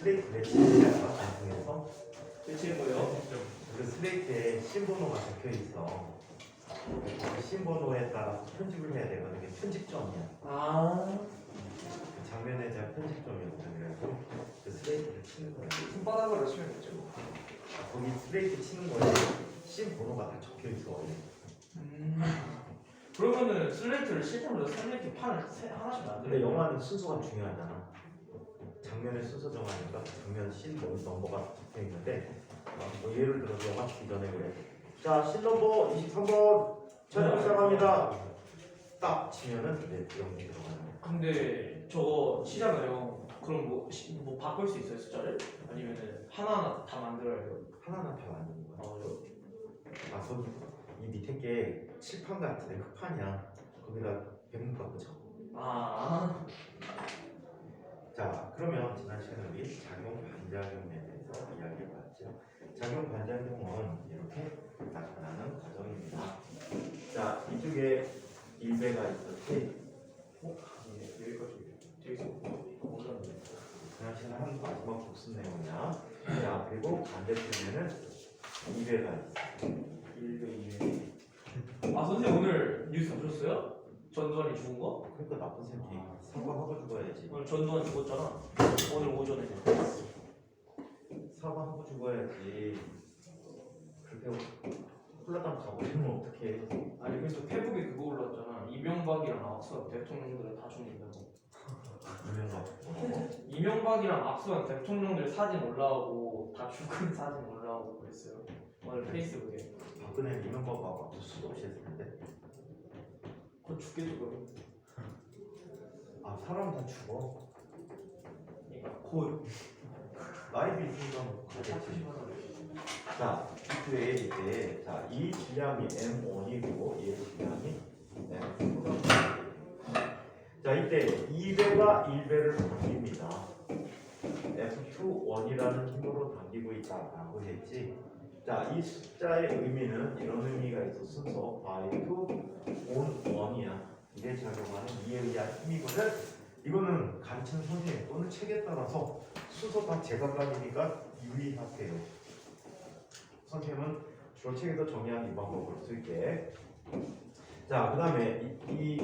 슬레이트 매치해서 완성해서 대체 뭐예요? 그 슬레이트에 신번호가 적혀 있어. 그 신번호에 따라서 편집을 해야 되거든. 이게 편집점이야. 아, 그 장면에 대한 편집점이었거든. 그래서 그 슬레이트를 치는 거야. 손바닥으로 치면 되죠. 거기 슬레이트 치는 거에 신번호가 다 적혀 있어. 원래. 그러면은 슬레이트를 실제로 슬레이트 판을 하나씩 근데 만들어요. 영화는 순서가 중요하잖아. 장면의 순서 정하니까 장면 신 넘버가 적혀 있는데 뭐 예를 들어서 영화 찍기 전에 그래. 자, 신 넘버 23번 촬영 시작합니다. 딱 치면은 이제 연기 들어가는 거야. 근데 저거 치잖아요. 그럼 뭐 바꿀 수 있어요 숫자를? 아니면은 하나하나 다 만들어야 돼요? 하나하나 다 만드는 거야. 아, 아, 거기 이 밑에 게 칠판 같은데 흑판이야. 거기다 배분 갖고 쳐. 아, 자, 그러면 지난 시간에 우리 작용 반작용에 대해서 이야기해봤죠. 작용 반작용은 이렇게 나타나는 과정입니다. 자, 이쪽에 1배가 있었지. 예, 여기까지 되어 있어. 몰랐네. 지난 시간에 한 마지막 복습 내용이야. 자, 그리고 반대편에는 2배가 있어. 1배 2배. 아 선생님 오늘 뉴스 보셨어요? 전두환이 죽은 거? 그러니까 나쁜 새끼 사과하고 죽어야지. 오늘 전두환 죽었잖아. 오늘 오전에. 사과하고 죽어야지. 그렇게 홀라당 가버리면 어떡해. 아니 그래서 페북에 그거 올랐잖아. 이명박이랑 악수한 대통령들은 다 죽는다고. 유명한 이명박이랑 악수한 대통령들 사진 올라오고 다 죽은 사진 올라오고 그랬어요. 오늘 페이스북에. 박근혜 이명박하고 아무 수도 없이 했을 텐데. 그거 죽겠죠 그럼. 아, 사람 다 죽어. 그러니까 곧. 라이브 있으니까 뭐 가겠지. 자, 이트에 이제 자, 이 질량이 M1이고 얘 질량이 M2. 자, 이때 2배가 1배를 당깁니다. F21이라는 힘으로 당기고 있다라고 했지. 자, 이 숫자의 의미는 이런 의미가 있어. 순서 by 2 on 1이야. 이게 작용하는 이에 의한 힘이거든. 이거는 가르치는 선생님 또는 책에 따라서 순서 다 제각각이니까 유의하세요. 선생님은 주로 책에서 정의한 이 방법을 쓸게. 자, 그 다음에 이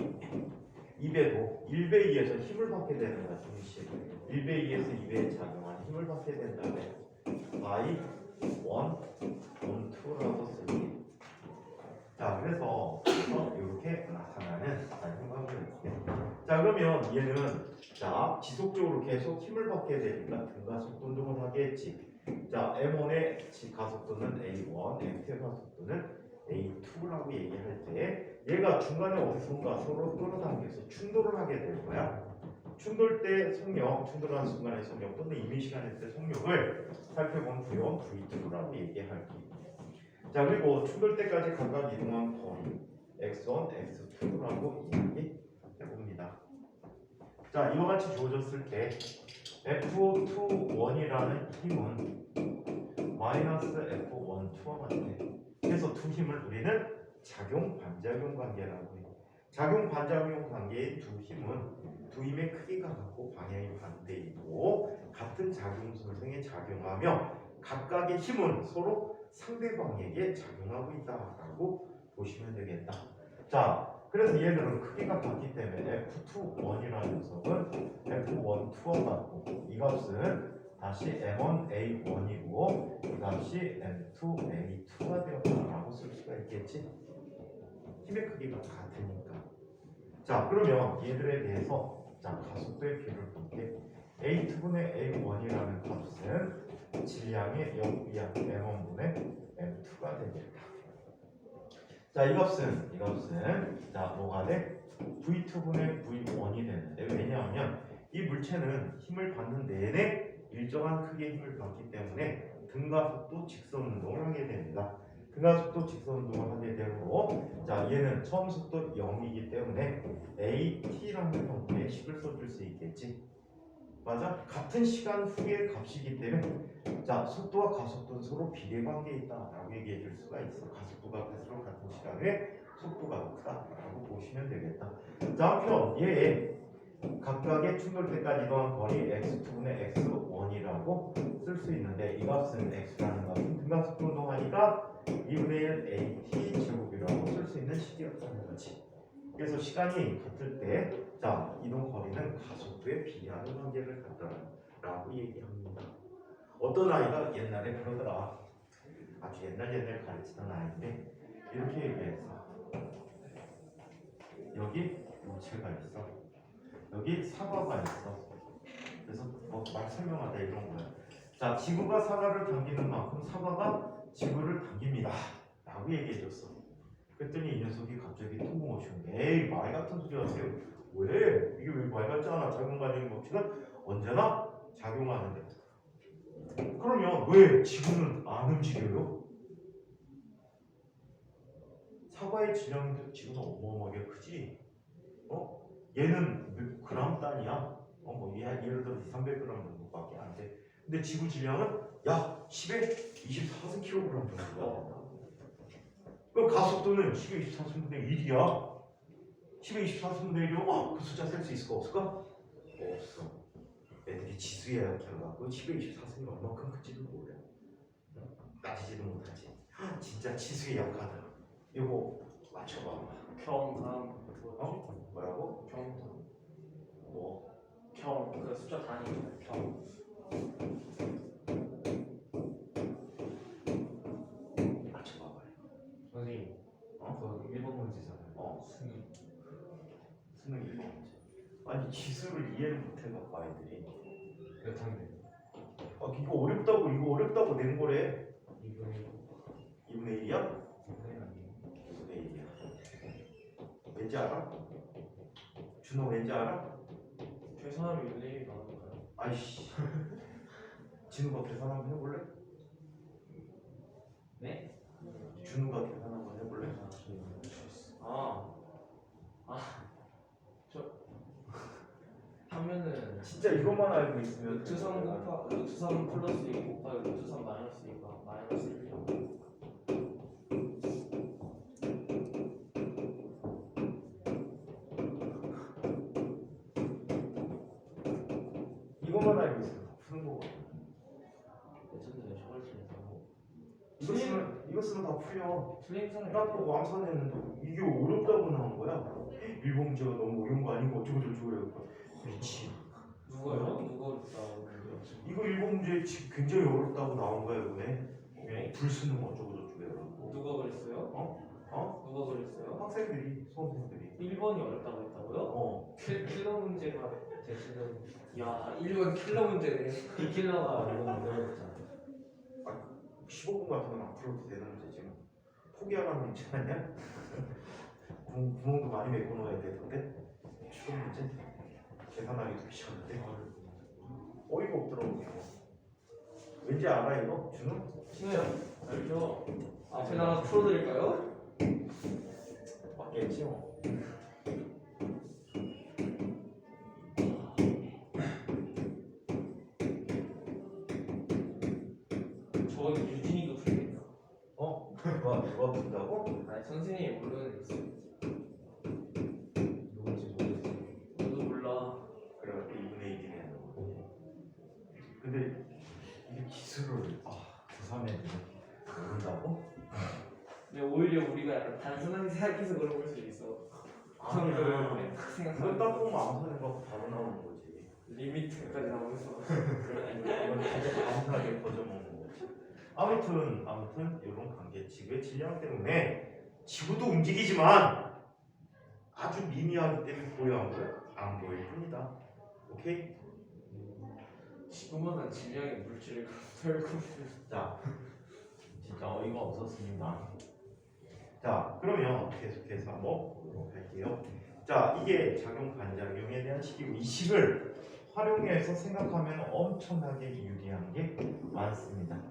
2배도 1배 2에서 힘을 받게 되는 거야. 중심 1배 2에서 2배에 작용하는 힘을 받게 된다면 by 1 on 2라고 쓰기. 자, 그래서 이렇게 나타나는 형광등이에요. 자, 그러면 얘는 자 지속적으로 계속 힘을 받게 되니까 등가속도 운동을 하겠지. 자, M1의 가속도는 A1, M2의 가속도는 A2라고 얘기할 때 얘가 중간에 어디선가 서로 끌어당겨서 충돌을 하게 될 거야. 충돌 때 속력, 충돌하는 순간의 속력 또는 이미 시간일 때 속력을 살펴본 표현 V2라고 얘기할게. 자, 그리고 충돌 때까지 각각 이동한 거리 x1, x2라고 이야기해봅니다. 자, 이와 같이 주어졌을 때 F21이라는 힘은 마이너스 F12와 같아. 그래서 두 힘을 우리는 작용 반작용 관계라고 해. 작용 반작용 관계의 두 힘은 두 힘의 크기가 같고 방향이 반대이고 같은 작용 순서에 작용하며 각각의 힘은 서로 상대방에게 작용하고 있다라고 보시면 되겠다. 자, 그래서 얘들은 크기가 같기 때문에 F21이라는 녀석은 F12와 같고 이 값은 다시 M1A1이고 이 값이 M2A2가 되었다라고 쓸 수가 있겠지. 힘의 크기가 같으니까. 자, 그러면 얘들에 대해서 자 가속도의 비율을 볼게. A2분의 A1이라는 값은 질량의 역비약 M1분의 M2가 되겠다. 자, 이 값은 자 뭐가 돼? V2분의 V1이 되는데 왜냐하면 이 물체는 힘을 받는 내내 일정한 크기의 힘을 받기 때문에 등가속도 직선 운동을 하게 됩니다. 등가속도 직선 운동을 하게 되고 자 얘는 처음 속도 0이기 때문에 AT라는 형태의 식을 써줄 수 있겠지. 맞아? 같은 시간 후의 값이기 때문에 자 속도와 가속도는 서로 비례관계에 있다라고 얘기해 줄 수가 있어. 가속도가 클수록 같은 시간에 속도가 크다라고 보시면 되겠다. 자, 한편 얘의 각각의 충돌대까지 이동한 거리 x2분의 x1이라고 쓸 수 있는데 이 값은 x라는 값은 등가속도로 이동하니까 2분의 1 at 제곱이라고 쓸 수 있는 시기였다는 거지. 그래서 시간이 같을 때 자 이동 거리는 가속도에 비례하는 관계를 갖다라고 얘기합니다. 어떤 아이가 옛날에 그러더라. 아주 옛날 가르치던 아이인데 이렇게 얘기했어. 여기 물체가 있어. 여기 사과가 있어. 그래서 뭐 말 설명하다 이런 거야. 자, 지구가 사과를 당기는 만큼 사과가 지구를 당깁니다. 라고 얘기해줬어. 그랬더니 이 녀석이 갑자기 뜬금없이 에이 말 같은 소리 하세요. 왜? 이게 왜 말 같지 않아? 작용과정의 법칙은 언제나 작용하는데. 그러면 왜 지구는 안 움직여요? 사과의 질량인데 지구는 어마어마하게 크지? 얘는 몇 그램 단위야? 예를 들어 300g 정도밖에 안 돼. 근데 지구 질량은 약 10에 24kg 정도가 된다. 그 가속도는 10에 24분의 1이야. 10에 24분의 1이면 그 숫자 쓸 수 있을까 없을까? 없어. 애들이 지수에 약해갖고 10에 24승이 얼마큼 큰지도 몰라. 따지지도 못하지. 진짜 지수에 약하다. 이거 맞춰봐. 경담 뭐라고? 경담 뭐? 그 숫자 단위 경 맞춰봐봐. 선생님, 그 1번 문제잖아요. 수능 1번 문제. 아니 지수를 이해를 못해갖고 아이들이. 몇 학년? 이거 어렵다고 낸 거래. 2분의 2분의 1이야? 2분의 아니에요. 2분의 1이야. 왠지 알아? 준호 왠지 알아? 계산하면 2분의 1이 나오니까요. 아이씨. 진우가 계산 한번 해볼래? 네? 준우가 계산 한번 해볼래? 하면은 진짜 이것만 알고 있으면 루트 3 루트 3 플러스 2 곱하기 루트 3 마이너스 2가 마이너스 1이요. 이것만 알고 있으면 다 푸는 거거든. 예전에 저걸 틀린다고? 이거 쓰면 다 풀려. 틀린 사람이 나 보고 암산했는데 이게 어렵다고 나온 거야. 일본 문제가 너무 어려운 거 아닌 거 어쩌고 저쩌고 그래갖고 미친. 누가요? 누가 그랬다고? 이거 일본 문제 지금 굉장히 어렵다고 나온 거야 이번에. 불 쓰는 거 어쩌고 저쩌고 그래갖고. 누가 그랬어요? 누가 그랬어요? 학생들이 수험생들이. 1번이 어렵다고 했다고요? 킬러 문제가 제 실력은 야 1번 킬러 문제네. 이 킬러가 1번 어려웠잖아요. 15분 같은 건 안 풀어도 되는 문제 지금. 포기하라는 문제 아니야? 구멍도 많이 메고 넣어야 되던데. 추운 문제. 계산하기도 귀찮은데. 어이가 없더라고 이거. 왠지 알아 이거? 준우? 신호요 알죠? 제가 하나 풀어드릴까요? 맞겠지 뭐. 저는 유진이도 풀겠다. 누가 푼다고? 아니 선생님이 모르는 게 있어. 누군지 모르겠어요. 너도 몰라. 그래갖고 2분의 1이 되는 거지. 근데 이게 기술을 고3에 모른다고? 근데 오히려 우리가 약간 단순하게 생각해서 그런 걸 수도 있어. 아니야. 그거 딱 생각하면 보면 암산해 갖고 바로 나오는 거지. 리미트까지 나오면서. 이건 진짜 감사하게 거저먹는 거지. 아무튼 이런 관계 지구의 질량 때문에 지구도 움직이지만 아주 미미하기 때문에 보여 안 보일 뿐이다. 오케이? 지구만한 질량의 물질을 감별고 자, 진짜 어이가 없었습니다. 자, 그러면 계속해서 한번 보도록 할게요. 자, 이게 작용 반작용에 대한 식이고 이 식을 활용해서 생각하면 엄청나게 유리한 게 많습니다.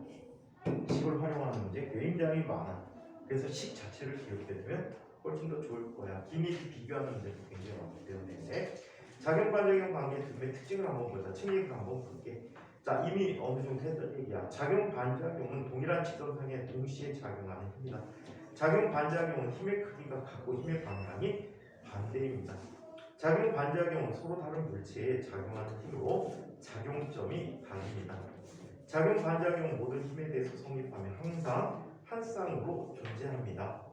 식을 활용하는 문제 굉장히 많아. 그래서 식 자체를 기억해두면 훨씬 더 좋을 거야. 기믹이 비교하는 문제도 굉장히 많기 때문에 작용 반작용 관계 등의 특징을 한번 보자. 책 한번 볼게. 자, 이미 어느 정도 했던 얘기야. 작용 반작용은 동일한 직선상에 동시에 작용하는 힘이다. 작용 반작용은 힘의 크기가 같고 힘의 방향이 반대입니다. 작용 반작용은 서로 다른 물체에 작용하는 힘으로 작용점이 다릅니다. 작용 반작용 모든 힘에 대해서 성립하면 항상 한 쌍으로 존재합니다.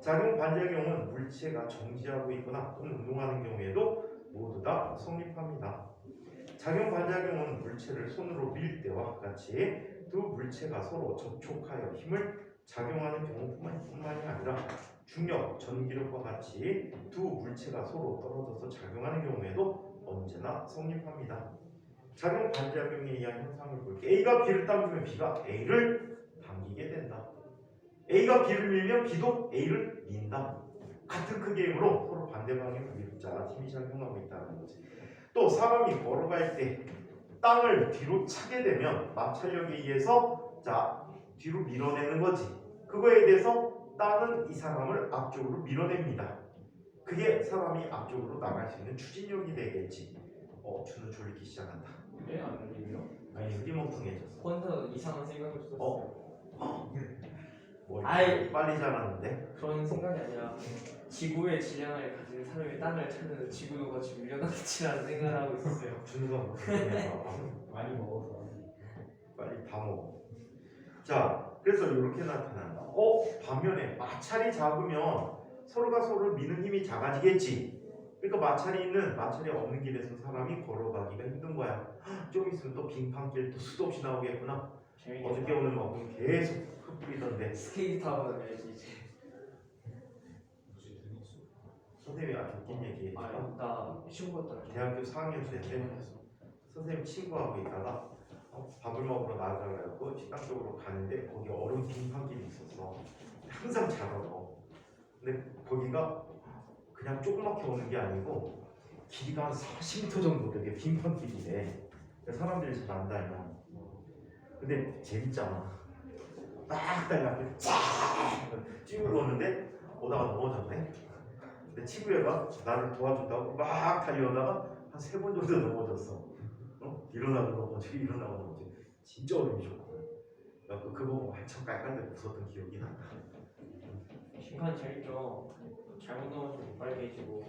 작용 반작용은 물체가 정지하고 있거나 또는 운동하는 경우에도 모두 다 성립합니다. 작용 반작용은 물체를 손으로 밀 때와 같이 두 물체가 서로 접촉하여 힘을 작용하는 경우뿐만이 아니라 중력, 전기력과 같이 두 물체가 서로 떨어져서 작용하는 경우에도 언제나 성립합니다. 작용 반작용에 의한 현상을 볼게. A가 B를 당기면 B가 A를 당기게 된다. A가 B를 밀면 B도 A를 민다. 같은 크기의 힘으로 서로 반대 방향을 밀자 힘이 작용하고 있다는 거지. 또 사람이 걸어갈 때 땅을 뒤로 차게 되면 마찰력에 의해서 뒤로 밀어내는 거지. 그거에 대해서 땅은 이 사람을 앞쪽으로 밀어냅니다. 그게 사람이 앞쪽으로 나갈 수 있는 추진력이 되겠지. 준우 졸리기 시작한다. 왜 안 울리며? 아니 흐리멍텅해졌어. 혼자 이상한 생각을 줬어. 뭐 아이. 빨리 자랐는데. 그런 생각이 아니라 지구의 질량을 가진 사람이 땅을 찾는 지구도 같이 밀려나겠지라는 생각을 하고 있었어요. 준우가 그렇게 많이 먹어서. 빨리 다 먹어. 자, 그래서 이렇게 나타난다. 반면에 마찰이 작으면 서로가 서로를 미는 힘이 작아지겠지. 그러니까 마찰이 없는 길에서 사람이 걸어가기가 힘든 거야. 좀 있으면 또 빙판길 또 수도 없이 나오겠구나. 재밌겠다. 어저께 오늘 막 계속 흩뿌리던데. 스케이트 타고 다녀야지 이제. 선생님이 아주 웃긴 얘기 해줄까? 나 시험 갔다 대학교 4학년 때 선생님 친구하고 있다가 밥을 먹으러 나가려고 식당 쪽으로 가는데 거기 얼음 빙판길이 있었어. 항상 잘 얼어. 근데 거기가 그냥 조그맣게 오는 게 아니고 길이가 한 40m 정도 되게 빙판길이래. 사람들이 잘 안 다녀. 근데 재밌잖아. 막 달려 쭉 오는데 오다가 넘어졌네. 근데 친구애가 나를 도와준다고 막 달려오다가 한 3번 정도 넘어졌어. 일어나고 넘어지고 일어나고 넘어지고. 진짜 얼음이 좋거든. 그거 보고 한참 깔깔대고 웃었던 기억이 난다. 빙판 재밌죠. 잘못 넘어지면 빨개지고.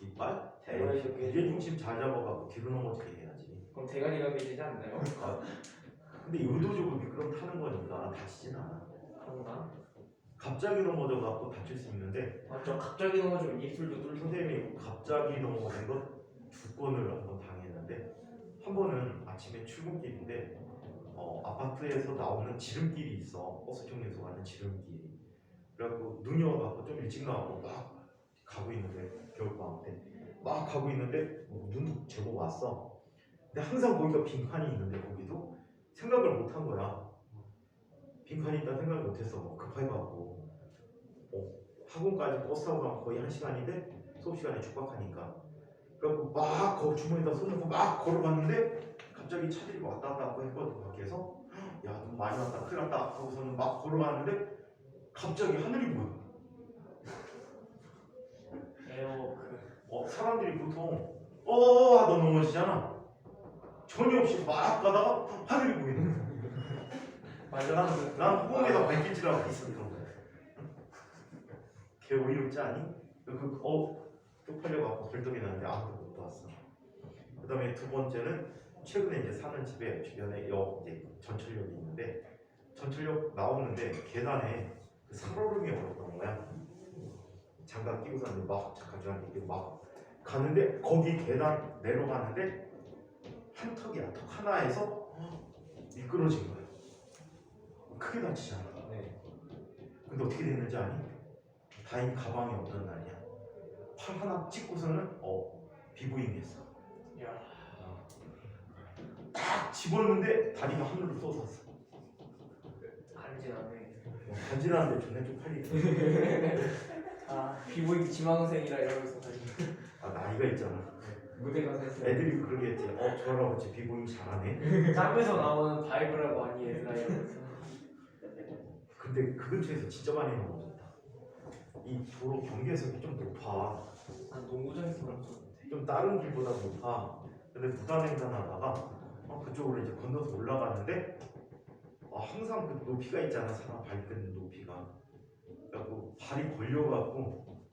이빨? 대가리 무게 중심 잘 잡아가고 뒤로 넘어지게 해야지. 그럼 대가리가 깨지지 않나요? 근데 의도적으로 미끄럼 타는 거니까 다치진 않아. 그런가? 갑자기 넘어져갖고 다칠 수 있는데 맞죠. 갑자기 넘어지면 입술도 뚫리고. 선생님이 갑자기 넘어진 거 2건을 한번 당했는데 한 번은 아침에 출근길인데 아파트에서 나오는 지름길이 있어. 버스 정류소 가는 지름길이. 그래갖고 눈이 와갖고 좀 일찍 나가고 막 가고 있는데 겨울방학 때 막 가고 있는데 눈도 제법 왔어. 근데 항상 거기가 빙판이 있는데 거기도 생각을 못 한 거야. 빙판이 있다 생각을 못했어. 급하게 가고 학원까지 버스 타고 가면 거의 1시간인데 수업 시간에 촉박하니까. 그래갖고 막 주머니에다 손 넣고 막 걸어갔는데 갑자기 차들이 왔다 갔다 했거든. 밖에서 야 눈 많이 왔다 큰일 났다 하고서는 막 걸어가는데 갑자기 하늘이 보여. 사람들이 보통 하다 넘어지잖아. 전혀 없이 막 가다가 하늘이 보이는 거야. 맞아. 난 호공에다 발길질하고 있었던 거야. 걔 어이없지 않니? 쪽팔려갖고 벌떡이 나는데 아무도 못 봤어. 그 다음에 두 번째는 최근에 이제 사는 집에 주변에 이제 전철역이 있는데 전철역 나오는데 계단에 그 살얼음이 얼었던 거야. 장갑 끼고 사는데 막 잠깐 막 가는데 거기 계단 내려가는데 한 턱이야. 턱 하나에서 미끄러진 거야. 크게 다치잖아. 네. 근데 어떻게 됐는지 아니? 다행히 가방이 없던 날이야. 팔 하나 찍고서는 비부인했어. 야. 딱 집었는데 다리가 하늘로 솟았어. 간지나네. 간지나는데 존나 쪽팔리네. 비보이 지망생이라 이러면서 다니. 나이가 있잖아. 무대 가서 했어요. 애들이 그러겠지. 저 할아버지 비보잉 잘하네. 짬에서 나오는 바이브라고 하니 얘들아 이러면서. 근데 그 근처에서 진짜 많이 넘어졌다. 이 도로 경계석이 좀 높아. 난 농구장에서 넘었는데. 좀 다른 길보다 높아. 근데 무단횡단하다가 그쪽으로 이제 건너서 올라가는데 항상 그 높이가 있잖아. 사람 발끝 높이가. 그래갖고 발이 걸려갖고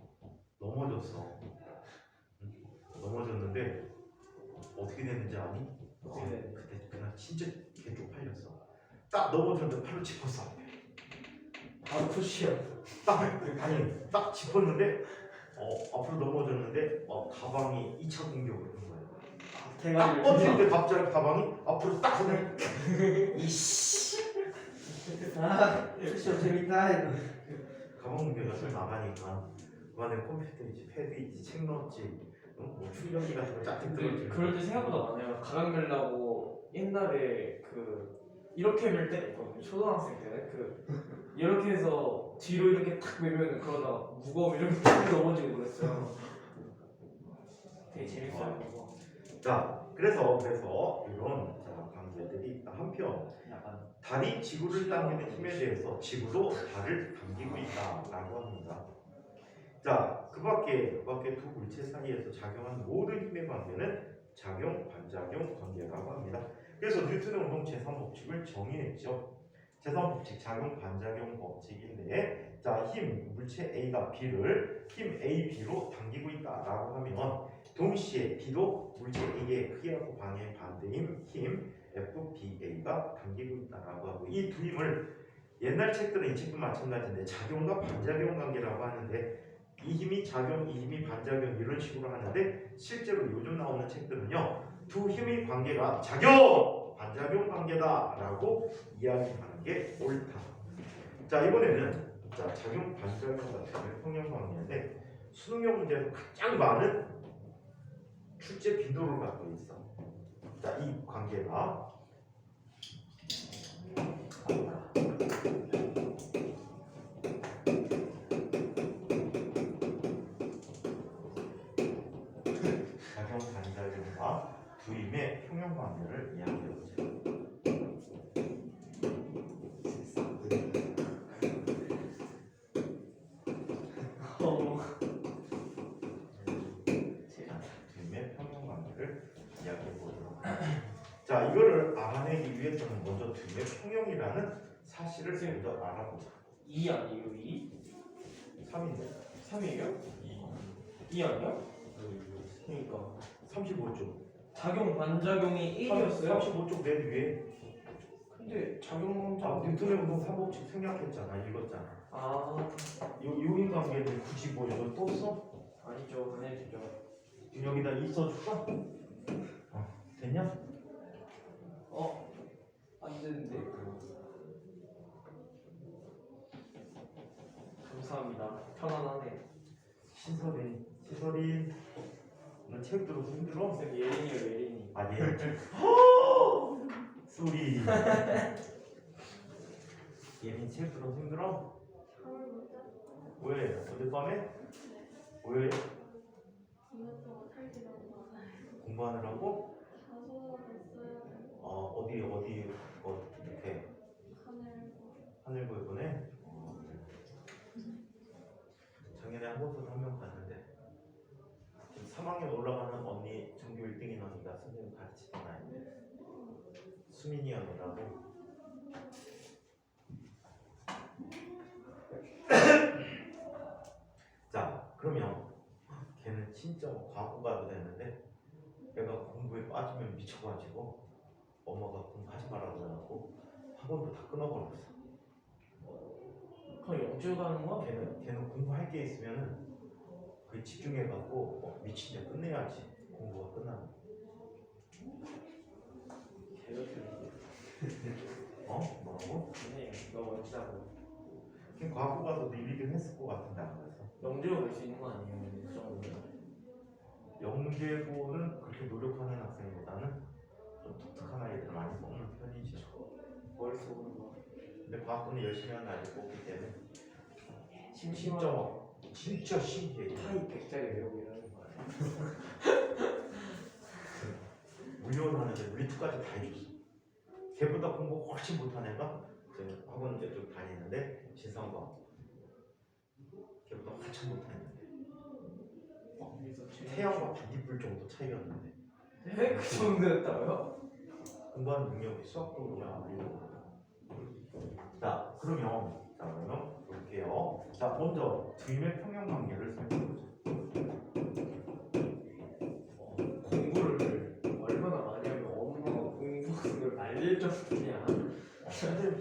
넘어졌어. 넘어졌는데 어떻게 됐는지 아니? 어떻게 돼? 그때 그날 진짜 개 쪽팔렸어. 딱 넘어졌는데 팔로 짚었어. 바로 푸시야. 딱 짚었는데 앞으로 넘어졌는데 가방이 2차 공격을 한 거야. 딱 대가리를. 뻗는데 갑자기 가방이 앞으로 딱 서네. 이씨. 아, 푸시 재밌다. 가방 공격이 좀 나가니까 그 안에 컴퓨터 있지, 패드 있지, 책 넣었지, 뭐 충전기 같은 거 짝짝 들어있지. 그럴 때 생각보다 많아요. 가방 밀라고 옛날에 이렇게 밀 때가 있거든요. 초등학생 때는 이렇게 해서 뒤로 이렇게 탁 밀면 그러다가 무거우면 이렇게 탁 넘어지고 그랬어요. 되게 재밌어요. 그거. 자, 그래서 이런 관계들이 있다. 한편 약간 달이 지구를 당기는 힘에 대해서 지구도 달을 당기고 있다라고 합니다. 자, 그 밖에 두 물체 사이에서 작용하는 모든 힘의 관계는 작용, 반작용 관계라고 합니다. 그래서 뉴턴의 운동 제3법칙을 정의했죠. 제3법칙 작용, 반작용 법칙인데, 자, 힘 물체 A가 B를 힘 A, B로 당기고 있다라고 하면 동시에 B도 물체 A의 크기하고 방향의 반대인 힘 F, B, A가 당기고 있다라고 하고, 이 두 힘을 옛날 책들은 이 책도 마찬가지인데 작용과 반작용 관계라고 하는데, 이 힘이 작용, 이 힘이 반작용 이런 식으로 하는데, 실제로 요즘 나오는 책들은요 두 힘의 관계가 작용, 반작용 관계다라고 이야기하는 게 옳다. 자, 이번에는 작용, 반작용 같은 평형 관계인데 수능형 문제에서 가장 많은 출제 빈도를 갖고 있어. 자, 이 관계가 작용, 반작용과 두 힘의 평형 관계를 이야기해보자. 두 힘의 평형 관계를 이야기해보도록 하겠습니다. 자, 이거를 알아내기 위해서는 먼저 두 힘의 평형이라는 사실을 먼저 알아보자. 2 아니에요? 2? 3인데 3이에요? 2 아니야? 그러니까 35쪽. 작용 반작용이 1이었어요. 35쪽 맨 위에 근데 작용 뉴턴의 운동 3법칙 생략했잖아. 읽었잖아. 아 요 인관계를 굳이 뭐 이거 또 써? 아니죠. 당연히죠. 여기다 이 써줄까? 됐냐? 안 되는데. 감사합니다. 편안하네. 시설이 너 책 들어서 힘들어? 쌤 예린이요 예린이. 아니 쏘리 예민 책 들어서 힘들어? 잠을 못 잤어. 왜? 어젯밤에? 왜? 이것저것 살기라고 많아요. 공부하느라고? 자소서를 써야 되고 어디 이렇게 하늘고 이번에? 작년에 한국에서 한 명 봤는데 지금 3학년 올라가는 언니 전교 1등인 언니가 선생님 가르치던 아이인데 수민이 언니라고. 자, 그러면 걔는 진짜 과학고가도 됐는데 얘가 공부에 빠지면 미쳐가지고 엄마가 공부하지 말라고 해갖고 학원도 다 끊어버렸어. 그럼 영주 가는 거야? 걔는 공부할 게 있으면은 그게 집중해갖고 미친 데 끝내야지 공부가 끝나면. 뭐라고? 네, 너무 멋지다고. 걔 과학고 가서 리비딩 했을 것 같은데 안 그래서? 영주로 갈 수 있는 거 아니에요? 그 정도면. 영재고는 그렇게 노력하는 학생보다는 좀 독특한 아이들 많이 뽑는 편이죠. 머릿속으로 뭐 근데 과학고는 열심히 하는 아이들 뽑기 때문에 심심하고 진짜 신기해. 타입 100짜리 외우고 이러는 거야. 물려하는데 물리투까지 다 해줬어. 걔보다 공부 훨씬 못한 애가 이제 학원 이제 좀 다니는데 신성과 걔보다 한참 못한 애인데 태양과 반딧불 정도 차이였는데 네? 그 정도였다고요? 공부하는 능력이 수학도 그냥 안 되고. 자, 그러면 볼게요. 자, 먼저 두 힘의 평형 관계를 살펴보자.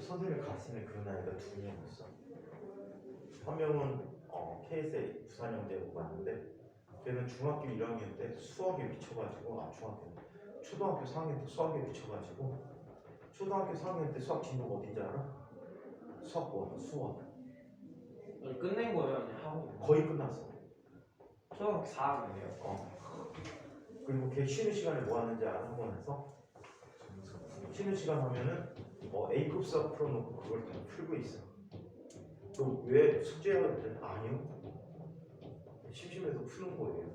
서대를 갔으면 그런 아이가 두 명이었어. 한 명은 KSA 부산영재고 갔는데 걔는 중학교 1학년 때 수학에 미쳐가지고 초등학교 4학년 때 수학에 미쳐가지고 초등학교 4학년 때 수학 진도가 어딘지 알아? 수학원, 수원. 끝낸 거예요? 아니면 하고 있는 거의 끝났어. 초등학교 4학년이에요? 그리고 걔 쉬는 시간에 뭐 하는지 알아? 학원에서? 쉬는 시간 하면은 A급 수학 풀어놓고 그걸 다 풀고 있어. 그럼 왜 숙제해야 되는? 아니요. 심심해서 푸는 거예요.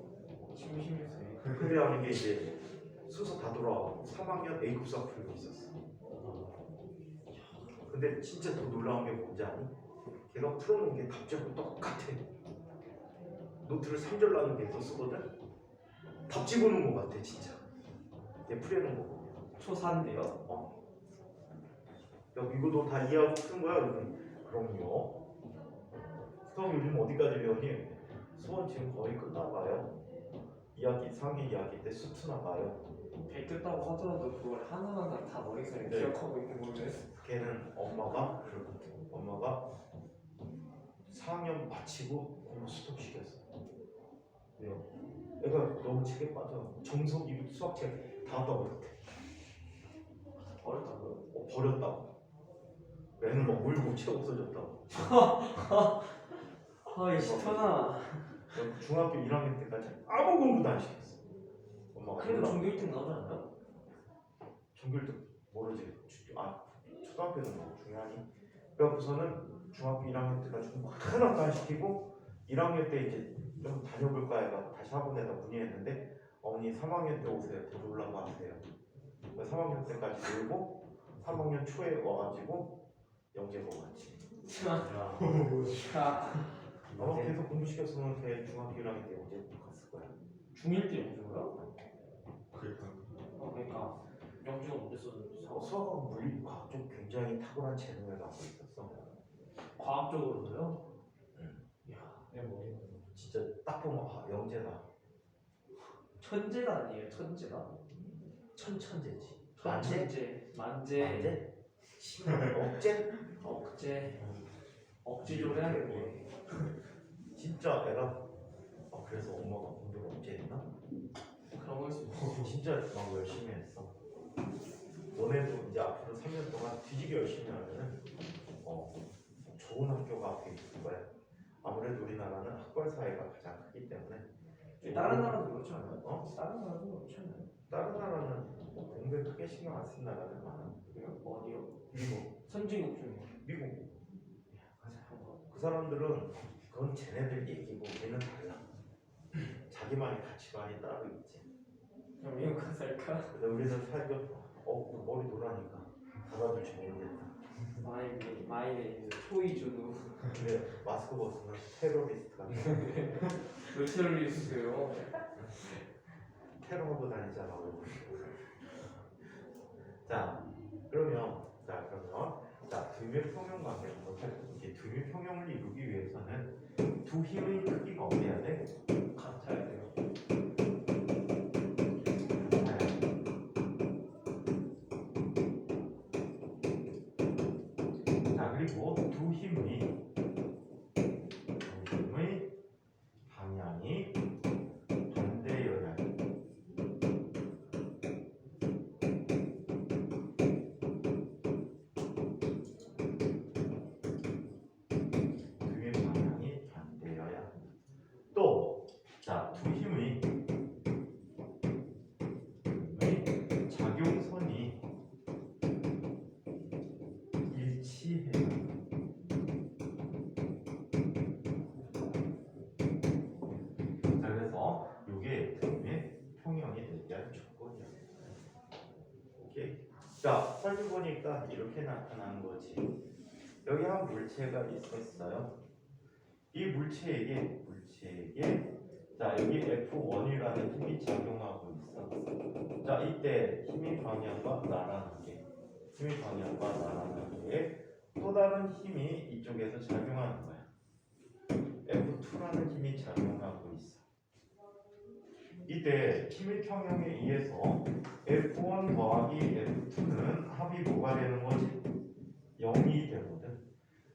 심심했어요. 근데 하는 게 이제 순서 다 돌아와서 3학년 A급 수학 풀고 있었어. 근데 진짜 더 놀라운 게 뭔지 아니? 걔가 풀어놓은 게 답지하고 똑같아. 노트를 3절 나눈 게 더 쓰거든? 답 집어놓은 거 같아 진짜. 걔 풀어놓은 거. 초4인데요? 야 이거 너 다 이해하고 푸는 거야? 그럼요. 수학 요즘 어디까지 배우니? 수원 지금 거의 끝나가요. 2학기, 상위 2학기 때 수투 나가요. 베꼈다고 하더라도 그걸 하나하나 다 머릿속에 네. 기억하고 있는 거는 걔는 엄마가 4학년 마치고 공부 스톱시켰어. 왜요? 애가 너무 책에 빠져. 정석이 수학책 다 갖다 버렸대. 어렵다고요? 버렸다고. 애는 막 울고 책 없어졌다고. 아이 시터나. 중학교 1학년 때까지 아무 공부도 안 시켰어. 엄마가 그래도 몰라. 전교 1등 나오지 않나요? 전교일도 모르지. 초등학교는 뭐 중요하니. 그래갖고서는 중학교 1학년 때까지 공부 하나도 안 시키고 1학년 때 이제 좀 다녀볼까 해가 다시 학원에다 문의했는데 어머니 3학년 때 오세요. 더 놀라고 하세요. 3학년 때까지 놀고 3학년 초에 와가지고 영재고 갔지. 계속 공부 시켰으면 걔 중학교 1학년 때 영재고 갔을 거야. 중1 때 영주고요? 그러니까. 그러니까 영주가 언제 써줬어? 수학하고 물리, 과학 쪽 굉장히 탁월한 재능을 갖고 있었어. 과학적으로도요? 내 머리. 진짜 딱 보면 영재다. 천재가 아니에요? 천재가? 천재지. 천재 만재 억제? 억제 좀 해야겠네. 진짜 애가 그래서 엄마가 공부를 언제 했나? 그런 걸 수도 있어. 진짜 막 열심히 했어. 너네도 이제 앞으로 3년 동안 뒤지게 열심히 하면은 좋은 학교가 돼 있을 거야. 아무래도 우리나라는 학벌 사회가 가장 크기 때문에. 다른 나라도 그렇지 않아요? 다른 나라는 공부에 크게 신경 안 쓰는 나라는 많아. 그래요? 어디요? 미국. 선진국 중에. 미국. 그 사람들은 그건 쟤네들 얘기고 우리는 달라. 자기만의 가치관이 따로 있지. 그럼 미국 가서 살까? 근데 우리는 살면 머리 노라니까 받아줄지 모르겠다. 마이네 초이준우. 근데 마스크 벗으면 테러리스트 같아. 왜 테러리스트예요? 테러하고 다니잖아 얼굴. 그러면 두임의 평형 관계는 이게 두임의 평형을 이루기 위해서는 두 힘의 크기가 어때야 돼? 같아야 돼요. 그리고 두 힘의 방향이 반대여야 돼. 두 힘의 방향이 반대여야 돼. 또, 두 힘의 작용선이 일치해야 돼. 그래서 이게 두임의 평형이 되기 위한 조건이야. 오케이. 사진 보니까 이렇게 나타나는 거지. 여기 한 물체가 있었어요. 이 물체에게 여기 F1이라는 힘이 작용하고 있어. 이때 힘의 방향과 나라는 게 또 다른 힘이 이쪽에서 작용하는 거야. F2라는 힘이 작용하고 있어. 이때 힘의 평형에 의해서 F1 더하기 F2는 합이 뭐가 되는 거지? 0이 되거든.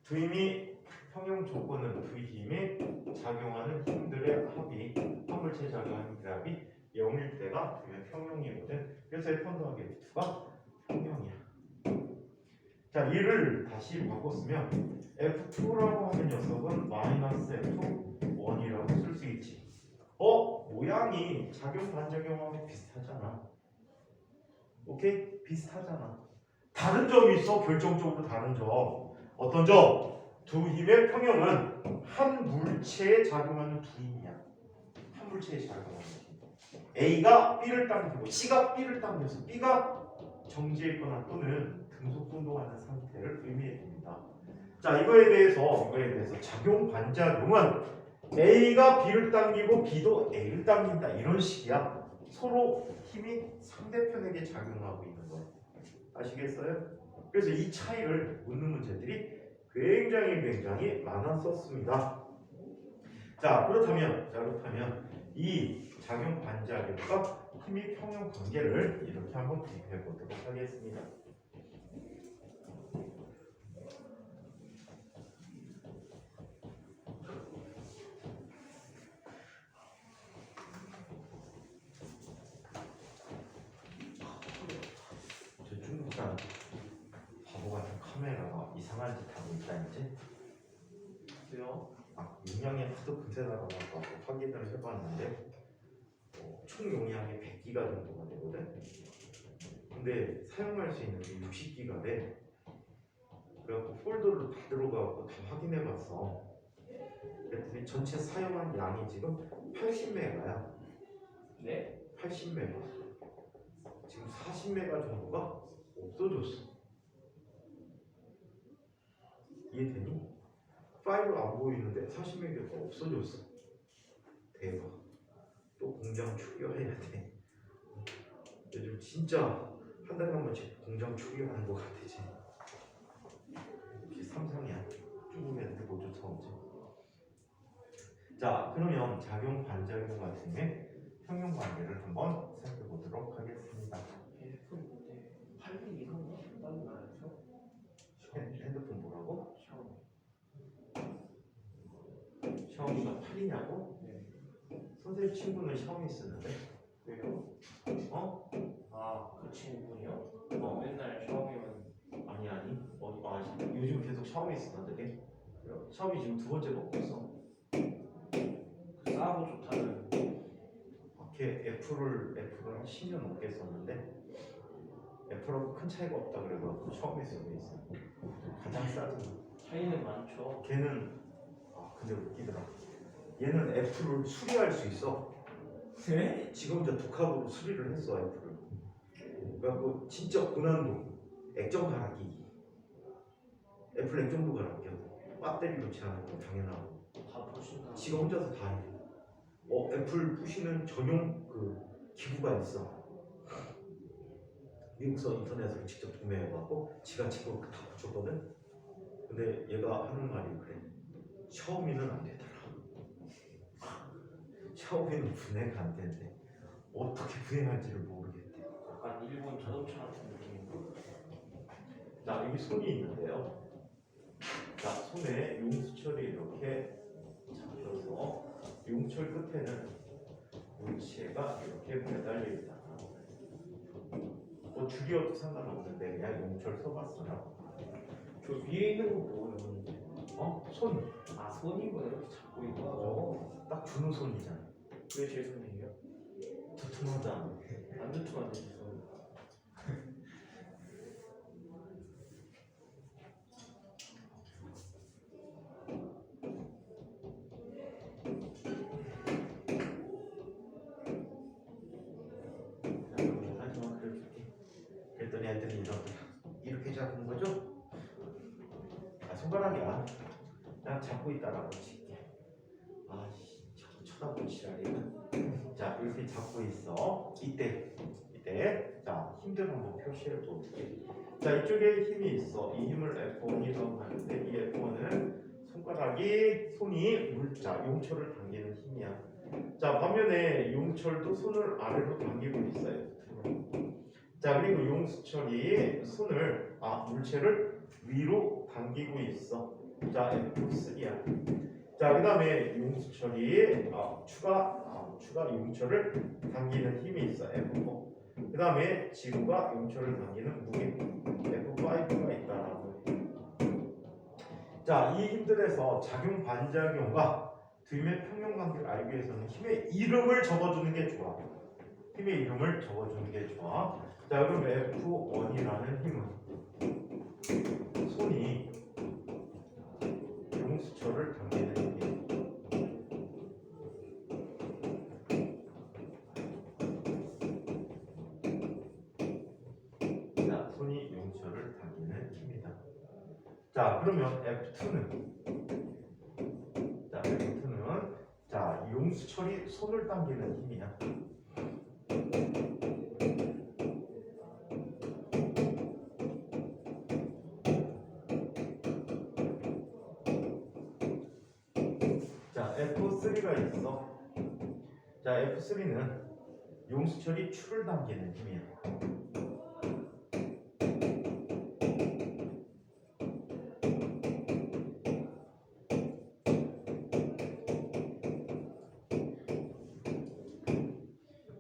두 힘이 평형 조건은 두 힘이 작용하는 힘들의 합이 화물체 작용하는 힘들의 합이 0일 때가 두의 평형이거든. 그래서 F1 더하기 F2가 평형이야. 자, 이를 다시 바꿨으면 F2라고 하는 녀석은 마이너스 F1이라고 쓸 수 있지. 모양이 작용 반작용하고 비슷하잖아. 오케이? 비슷하잖아. 다른 점이 있어. 결정적으로 다른 점. 어떤 점? 두 힘의 평형은 한 물체에 작용하는 두 힘이야. 한 물체에 작용하는 힘. A가 B를 당기고 C가 B를 당겨서 B가 정지해 있거나 또는 등속 운동하는 상태를 의미해 줍니다. 자, 이거에 대해서 작용 반작용은 A가 B를 당기고 B도 A를 당긴다. 이런 식이야. 서로 힘이 상대편에게 작용하고 있는 거예요. 아시겠어요? 그래서 이 차이를 묻는 문제들이 굉장히 많았었습니다. 자, 그렇다면 이 작용 반작용과 힘의 평형 관계를 이렇게 한번 비교해 보도록 하겠습니다. 저 중국산 바보 같은 카메라가 이상한 짓 하고 있다 이제. 왜요? 용량이 하도 금세 나가서 확인을 해봤는데 총 용량이 100기가 정도가 되거든. 근데 사용할 수 있는 게 60기가 돼. 그래갖고 폴더로 다 들어가고 다 확인해봤어. 그랬더니 전체 사용한 양이 지금 80메가야. 네? 80메가. 지금 40메가 정도가 없어졌어. 이해되니? 파일로 안 보이는데 40메가가 없어졌어. 대박. 또 공장 추격해야 돼. 요즘 진짜 한 달에 한 번씩 공장 추격하는 것 같아. 역시 삼성이야. 중국 애들 뭐 쫓아오지. 자, 그러면 작용 반작용 같은 게 평형 관계를 한번 살펴보도록 하겠습니다. 핸드폰 근데 800 이상 나온다는 말이죠? 핸드폰 뭐라고? 샤오미. 샤오미가 8이냐고? 네. 선생님 친구는 샤오미 쓰는데? 왜요? 그 친구분이요? 맨날 샤오미만. 아니. 요즘 계속 샤오미 쓰던데? 그래요? 샤오미 지금 두 번째 먹고 있어. 싸고 좋다는. 걔 애플을 한 10년 넘게 썼는데 애플하고 큰 차이가 없다 그래서 샤오미 쓰고 있어. 가장 싸지. 차이는 많죠. 걔는 근데 웃기더라. 얘는 애플을 수리할 수 있어. 네? 지금 이제 독학으로 수리를 했어 애플을. 그래갖고 진짜 고난도 액정 갈아끼기. 애플 액정도 갈아껴. 배터리 놓지 않는 거 당연하고. 다 보신다. 지가 혼자서 다 해. 애플 부시는 전용 그 기구가 있어. 미국서 인터넷으로 직접 구매해갖고 지가 직접 다 붙였거든. 근데 얘가 하는 말이 그래. 샤오미는 안 되더라. 샤오미는 분해가 안 되는데 어떻게 분해할지를 모르겠대. 약간 일본 자동차 같은 느낌인가? 자, 여기 손이 있는데요. 자, 손에 용수철이 이렇게 잡혀서 용철 끝에는 물체가 이렇게 매달려 있다. 줄이어도 상관없는데 그냥 용철 써봤어요. 저 위에 있는 건 뭐예요? 손. 손이구나. 이렇게 잡고 있는 거. 딱 주는 손이잖아. 왜 제 손이에요? 두툼하다. 안 두툼한데 제 손. 하지마 그래줄게. 그랬더니 애들이 이렇게 잡는 거죠? 손가락이야. 난 잡고 있다라고 칠게. 자꾸 쳐다보는 지랄이야. 자, 이렇게 잡고 있어. 이때 자, 힘들 한번 표시해 볼게. 자, 이쪽에 힘이 있어. 이 힘을 F1이라고 하는데 이 F1은 손이 용철을 당기는 힘이야. 자, 반면에 용철도 손을 아래로 당기고 있어요. 자, 그리고 용수철이 물체를 위로 당기고 있어. 자, F3야. 자, 그 다음에 용수 처리에 추가 용처를 당기는 힘이 있어. F4. 그 다음에 지구가 용처를 당기는 무게 F5가 있다라고 해. 자, 이 힘들에서 작용 반작용과 드림의 평형 관계를 알기 위해서는 힘의 이름을 적어주는 게 좋아. 힘의 이름을 적어주는 게 좋아. 자, 그럼 F1이라는 힘은 손이 용수철을 당기는 힘이야. 자, 손이 용수철을 당기는 힘이다. 자, 그러면 F2는 자, 용수철이 손을 당기는 힘이야. 자, F3가 있어. 자, F3는 용수철이 추를 당기는 힘이야.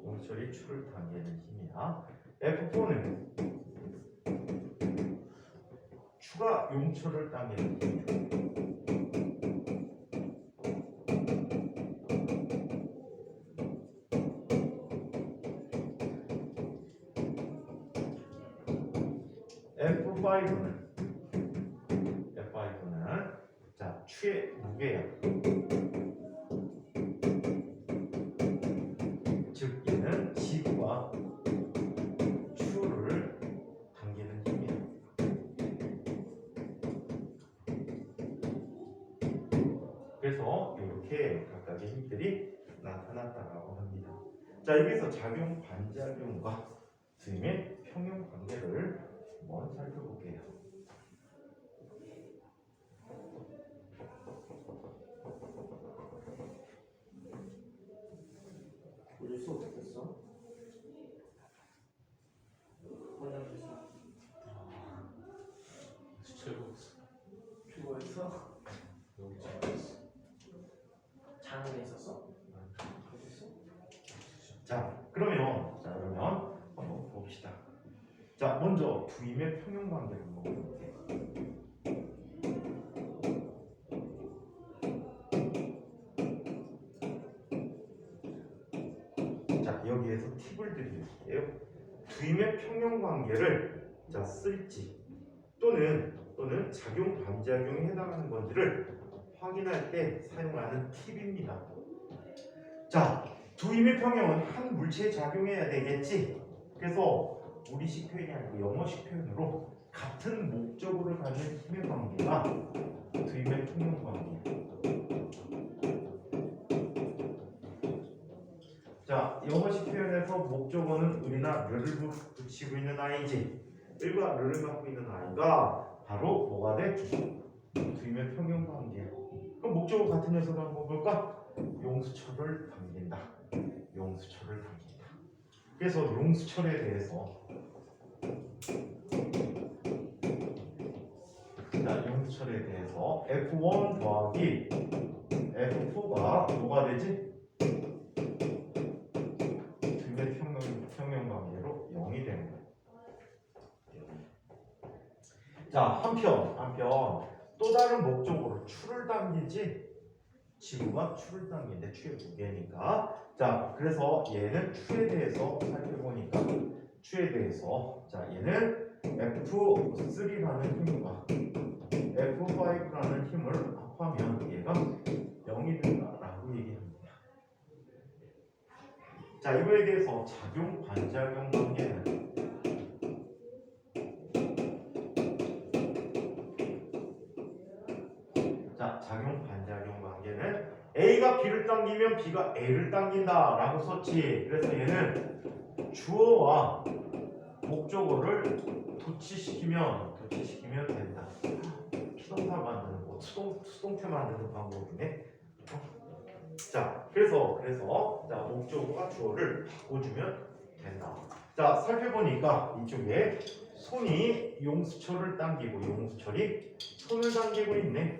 용수철이 추를 당기는 힘이야. F4는 추가 용철을 당기는 힘이야. F5는 자, 추의 무게야. 즉 얘는 지구가 추를 당기는 힘이야. 그래서 이렇게 각각의 힘들이 나타났다고 합니다. 자, 여기서 작용 반작용과 드림의 평형 관계를 한번 살펴볼게요. 우리 수업 어땠어? 화장실에서 최고였어. 피곤했어? 너무 재밌었어. 장안에 있었어? 어딨어? 자, 그러면 한번 봅시다. 자, 먼저 부임의 평형 관계를 한번 볼게요. 자, 여기에서 팁을 드릴게요. 부임의 평형 관계를 자, 쓸지 또는 작용 반작용에 해당하는 건지를 확인할 때 사용하는 팁입니다. 자, 두임의 평형은 한 물체에 작용해야 되겠지. 그래서 우리식 표현이 아니고 영어식 표현으로 같은 목적으로 갖는 힘의 관계가 두임의 평형 관계. 자, 영어식 표현에서 목적어는 을이나 르를 붙이고 있는 아이지. 을과 르를 갖고 있는 아이가 바로 뭐가 돼? 두임의 평형 관계. 그럼 목적어 같은 녀석을 한번 볼까? 용수철을 당긴다. 용수철을 당긴다. 그래서 용수철에 대해서 F1 더하기 F4가 뭐가 되지? 두임의 평형 관계로 0이 되는 거야. 자, 한편 또 다른 목적으로 추를 당기지. 지구가 추를 당기는데 추의 무게니까. 자, 그래서 얘는 추에 대해서 살펴보니까 자, 얘는 F3라는 힘과 F5라는 힘을 합하면 얘가 0이 된다라고 얘기합니다. 자, 이거에 대해서 작용 반작용 관계는 작용 반작용 관계는 A가 B를 당기면 B가 A를 당긴다 라고 썼지. 그래서 얘는 주어와 목적어를 도치시키면 된다. 피동사 만드는 거, 수동태 만드는 방법이네. 자, 그래서 자, 목적어가 주어를 바꿔주면 된다. 자, 살펴보니까 이쪽에 손이 용수철을 당기고 용수철이 손을 당기고 있네.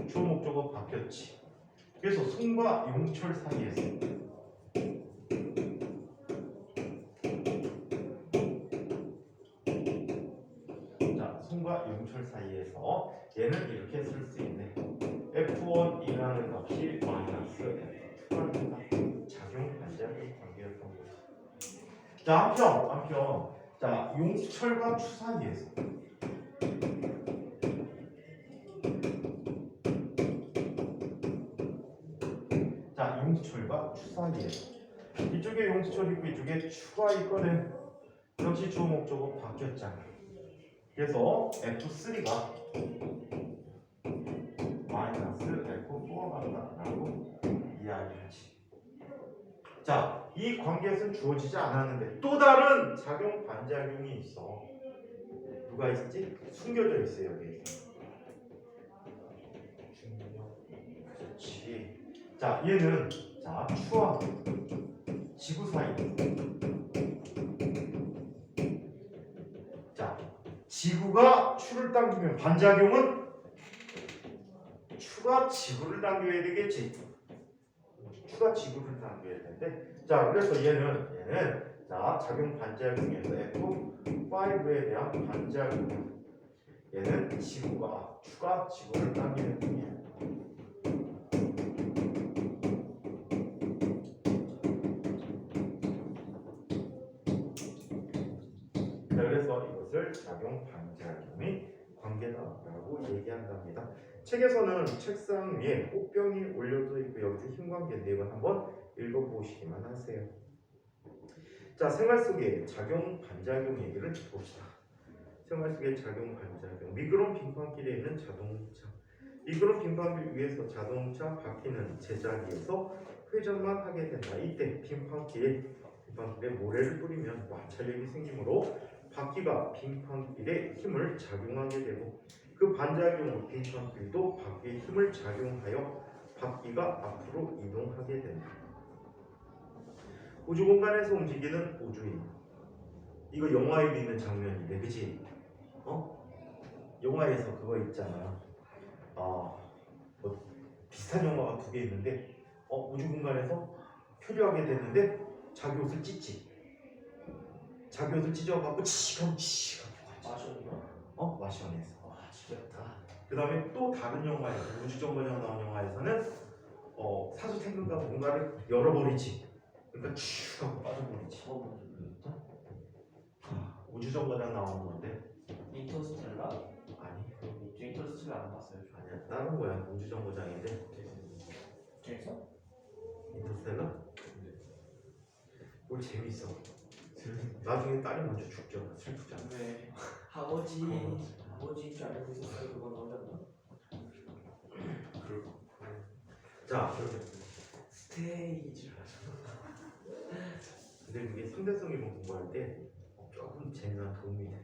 주어 목적어 바뀌었지. 그래서 손과 용철 사이에서 자, 손과 용철 사이에서 얘는 이렇게 쓸 수 있네. F1이라는 값이 마이너스 F2라는 작용 반작용 관계였던 거지. 자, 한편 자, 용수철과 추 사이에서 자, 용수철과 추 사이에서 이쪽에 용수철이 있고 이쪽에 추가 있거든. 역시 주어 목적어 바뀌었잖아. 그래서 F3가 마이너스 F4가 같다라고 이야기하지. 자, 이 관계에서는 주어지지 않았는데 또 다른 작용 반작용이 있어. 누가 있지? 숨겨져 있어요 여기. 그렇지. 자, 얘는 자 추와 지구 사이. 자, 지구가 추를 당기면 반작용은 추가 지구를 당겨야 되겠지. 추가 지구를 당겨야 되는데, 자, 그래서 얘는 자 작용 반작용에서 F5에 대한 반작용. 얘는 지구가 추가 지구를 당기는 중이야. 자, 그래서 이것을 작용 반작용의 관계다라고 얘기한답니다. 책에서는 책상 위에 꽃병이 올려져 있고 여기서 힘 관계인데 이건 한번 읽어보시기만 하세요. 자, 생활 속의 작용 반작용 얘기를 봅시다. 생활 속의 작용 반작용. 미끄러운 빙판길에 있는 자동차. 미끄러운 빙판길 위에서 자동차 바퀴는 제자리에서 회전만 하게 된다. 이때 빙판길에 모래를 뿌리면 마찰력이 생기므로 바퀴가 빙판길에 힘을 작용하게 되고 그 반작용으로 빙판길도 바퀴에 힘을 작용하여 바퀴가 앞으로 이동하게 된다. 우주 공간에서 움직이는 우주인. 이거 영화에도 있는 장면인데, 그치? 영화에서 그거 있잖아. 뭐 비슷한 영화가 두 개 있는데, 우주 공간에서 표류하게 되는데 자기 옷을 찢지. 자기 옷을 찢어갖고 치고 마셨나? 마션에서. 와 지겹다. 그 다음에 또 다른 영화에서 우주정거장 나온 영화에서는 사수 탱크가 뭔가를 열어버리지. 그러니까 쭉 하고 빠져버리지. 우주정거장 나오는 건데 인터스텔라? 아니 인터스텔라 안 봤어요. 아니야 다른 거야. 우주정거장인데 재밌어? 인터스텔라? 뭘 재밌어. 나중에 딸이 먼저 죽죠. 슬프잖아. 네. 아버지인 줄 알고 있었어요. 그건 너잖아. 자, 스테이지. 근데 그게 상대성 이론 공부할 때 조금 재미난 도움이 돼.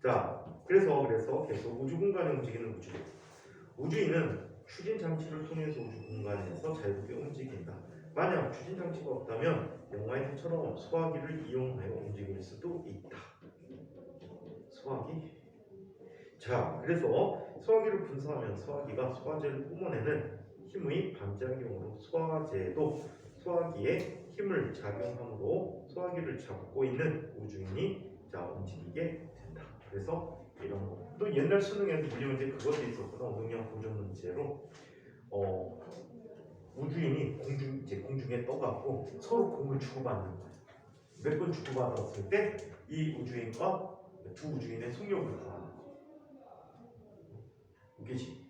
자, 그래서 계속 우주 공간에 움직이는 우주. 우주인은 추진 장치를 통해서 우주 공간에서 자유롭게 움직인다. 만약 추진 장치가 없다면 영화에서처럼 소화기를 이용하여 움직일 수도 있다. 소화기. 자, 그래서 소화기를 분사하면 소화기가 소화제를 뿜어내는 힘의 반작용으로 소화제도 소화기에 힘을 작용함으로 소화기를 잡고 있는 우주인이 자 움직이게 된다. 그래서 이런 거. 또 옛날 수능에서 물리 문제 그것도 있었구나. 운동량 보존 문제로 우주인이 공중에 떠갖고 서로 공을 주고받는 거야. 몇 번 주고받았을 때 이 우주인과 두 우주인의 속력을 구하는 거야. 웃기지?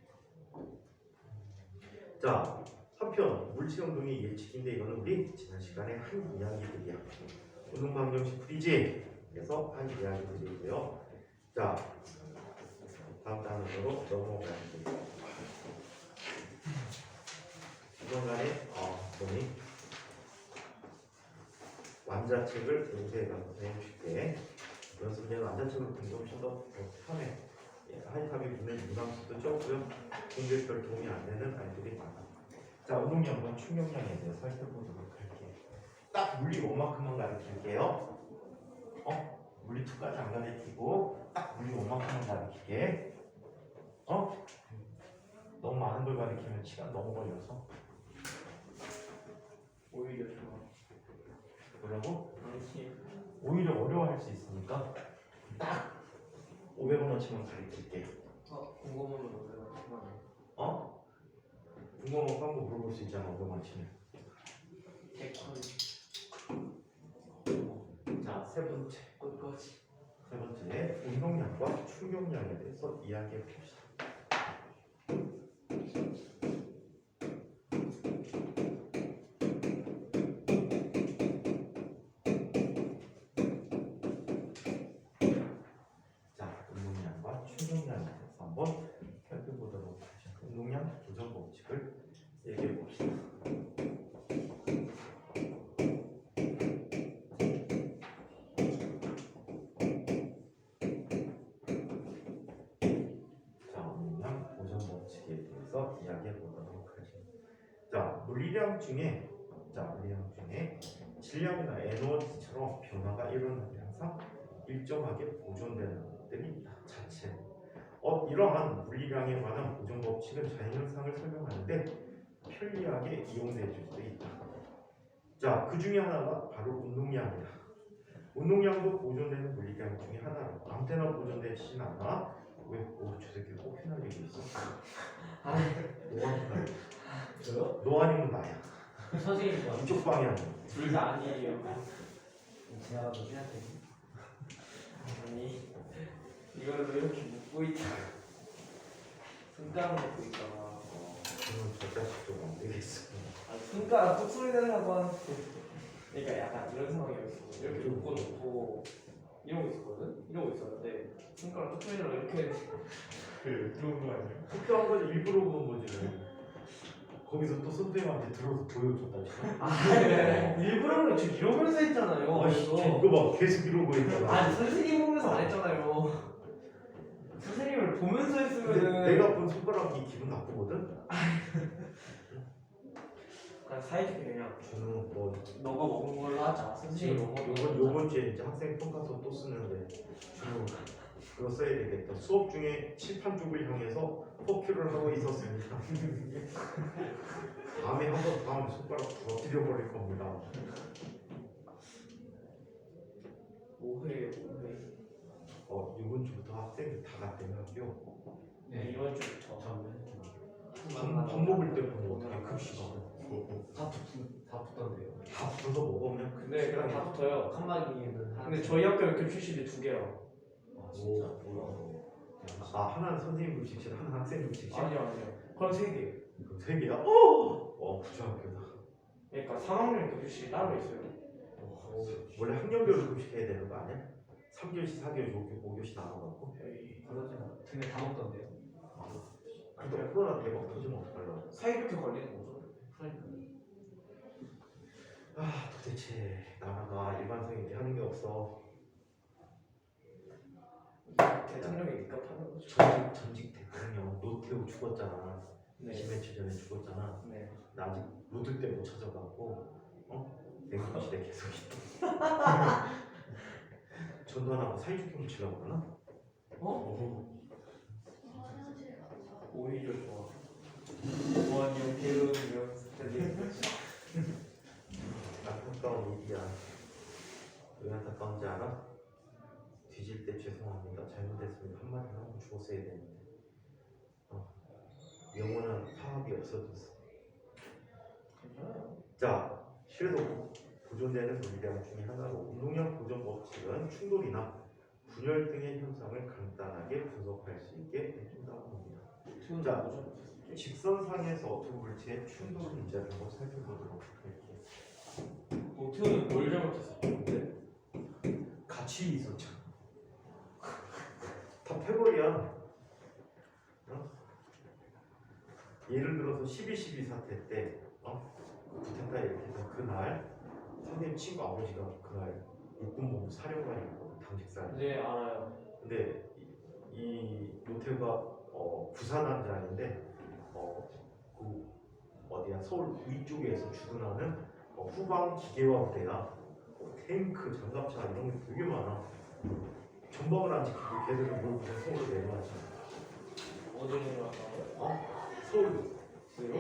자, 한편 물체 운동의 예측인데 이거는 우리 지난 시간에 한 이야기들이야. 운동 방정식 풀이지? 그래서 한 이야기들이고요. 자, 다음 단어로 넘어가겠습니다. 중간에 보니 완자책을 연구해가면서 해줄게. 연습은 완자책을 공부하면 더 편해. 하이탑이 보면 유감수도 적고요. 공부별 도움이 안 되는 아이들이 많아. 자, 운동량과 충격량에 대해서 살펴보도록 할게요. 딱 물리 원만큼만 가르칠게요. 물리 2까지 안 가리키고 딱 물리 5만큼만 가리키게. 너무 많은 걸 가리키면 시간 너무 걸려서. 오히려 좋아. 뭐라고? 아니 오히려 어려워할 수 있으니까 딱 500원어치만 가리킬게. 궁금하면 뭐야? 궁금한 거 물어볼 수 있잖아 500원어치면. 개콘 자, 세 번째. 끝까지. 세 번째, 운동량과 충격량에 대해서 이야기해 봅시다. 자, 운동량과 충격량에 대해서 한번 살펴보도록 하죠. 운동량 조정 법칙을 얘기해 봅시다. 자, 운동량 보정 법칙에 대해서 이야기해 보도록 하죠. 자, 물리량 중에 질량이나 에너지처럼 변화가 일어나는 항상 일정하게 보존되는 것들이 있다. 자체. 이러한 물리량에 관한 보존 법칙은 자연현상을 설명하는데 편리하게 이용될 수도 있다. 자, 그 중에 하나가 바로 운동량이다. 운동량도 보존되는 물리량 중에 하나로 아무 때나 보존되진 않아. 왜? 저 새끼 꼭 휘날리고 있어. 노안이다. 저요? 너 아니면 나야. 선생님과 이쪽 방향. 둘 다 아니에요. 제가 더 해야 돼. 아니 이걸로 이렇게 묶고 있잖아. 손가락 묶고 있잖아. 저는 저 자식 좀 안 되겠어. 손가락 뚝 소리 내려고 하는데 그러니까 약간 이런 상황이었어. 이렇게 묶고 놓고 이러고 있었거든? 이러고 있었는데 손가락 뚝 소리 내려고 이렇게 그런 거 아니에요? 특별한 건 일부러 그런 거지. 거기서 또 선생님한테 들어서 보여줬다. 일부러는 지금 이러면서 했잖아요. 이거 봐, 계속 이러고 있잖아. 아니 선생님 보면서 안 했잖아요. 선생님을 보면서 근데 했으면은 내가 본 손가락이 기분 나쁘거든? 그냥 사이좋게 그냥 저는 뭐 너가 먹은 걸로 하자. 선생님 지금 먹은 걸로 하자. 요번 주에 이제 학생 평가서 또 쓰는데 주로 그거 써야 되겠다. 수업 중에 칠판 쪽을 향해서 포큐를 하고 있었습니다. 다음에 한번 다음 손가락 부러뜨려 버릴 겁니다. 오해. 이번 주부터 학생들 다 갔대요 학교. 네, 이번 주부터. 밥 먹을 때 보면 어떻게 급식가 다 붙던데요. 다 붙어서 먹으면 네, 그럼 다 붙어요. 칸막이는 근데 저희 학교는 급식실이 2개요. 진짜 하나는 선생님 급식실, 하나는 학생 급식실. 아니요. 그럼 3개. 그럼 세 개야? 부초학교다. 그러니까 3학년 급식실이 따로 있어요. 원래 학년별로 급식해야 되는 거 아니야? 3교시, 4교시, 5교시 나눠갖고. 그러진 않아. 근데 다 먹던데요. 근데 코로나 대박 터지면 어떡하려고. 사이좋게 걸리는 거죠. 도대체 나라가 일반생에게 하는 게 없어. 대통령이 입각하는 거죠. 전직 대통령 노태우 죽었잖아. 네. 20년 전에 죽었잖아. 네. 나 아직 로드 때 못 찾아가고 냉동시대 계속 있다. 전두환하고 사이좋게 훔치려고 그러나? 화장실 가자. 오히려 좋아. 무한형 배우면 안타까운 일이야. 왜 안타까운지 알아? 뒤질 때 죄송합니다. 잘못했으면 한마디 하고 죽었어야 되는데. 영원한 파업이 없어졌어. 괜찮아요. 자, 실외도 보존되는 물리량 중에 하나로 운동량 보존 법칙은 충돌이나 분열 등의 현상을 간단하게 분석할 수 있게 해준다고 합니다. 자, 직선상에서 두 물체의 충돌 문제를 한번 살펴보도록 할게요. 노트는 뭘 잘못했어? 같이 있었죠. 다 패거리야. 예를 들어서 12.12 사태 때 구테타 이렇게 해서 그날 선생님 친구 아버지가 그날 육군본부 사령관이고 당직사령. 네, 알아요. 근데 이 노태우가 부사단장인데 그 어디야 서울 위쪽에서 주둔하는 후방 기계화 부대가 탱크, 장갑차 이런 게 되게 많아. 전범을 안 지키고 걔들은 뭘 그냥 서울로 내려가잖아. 어디로 내려왔다고요? 서울로. 그래요?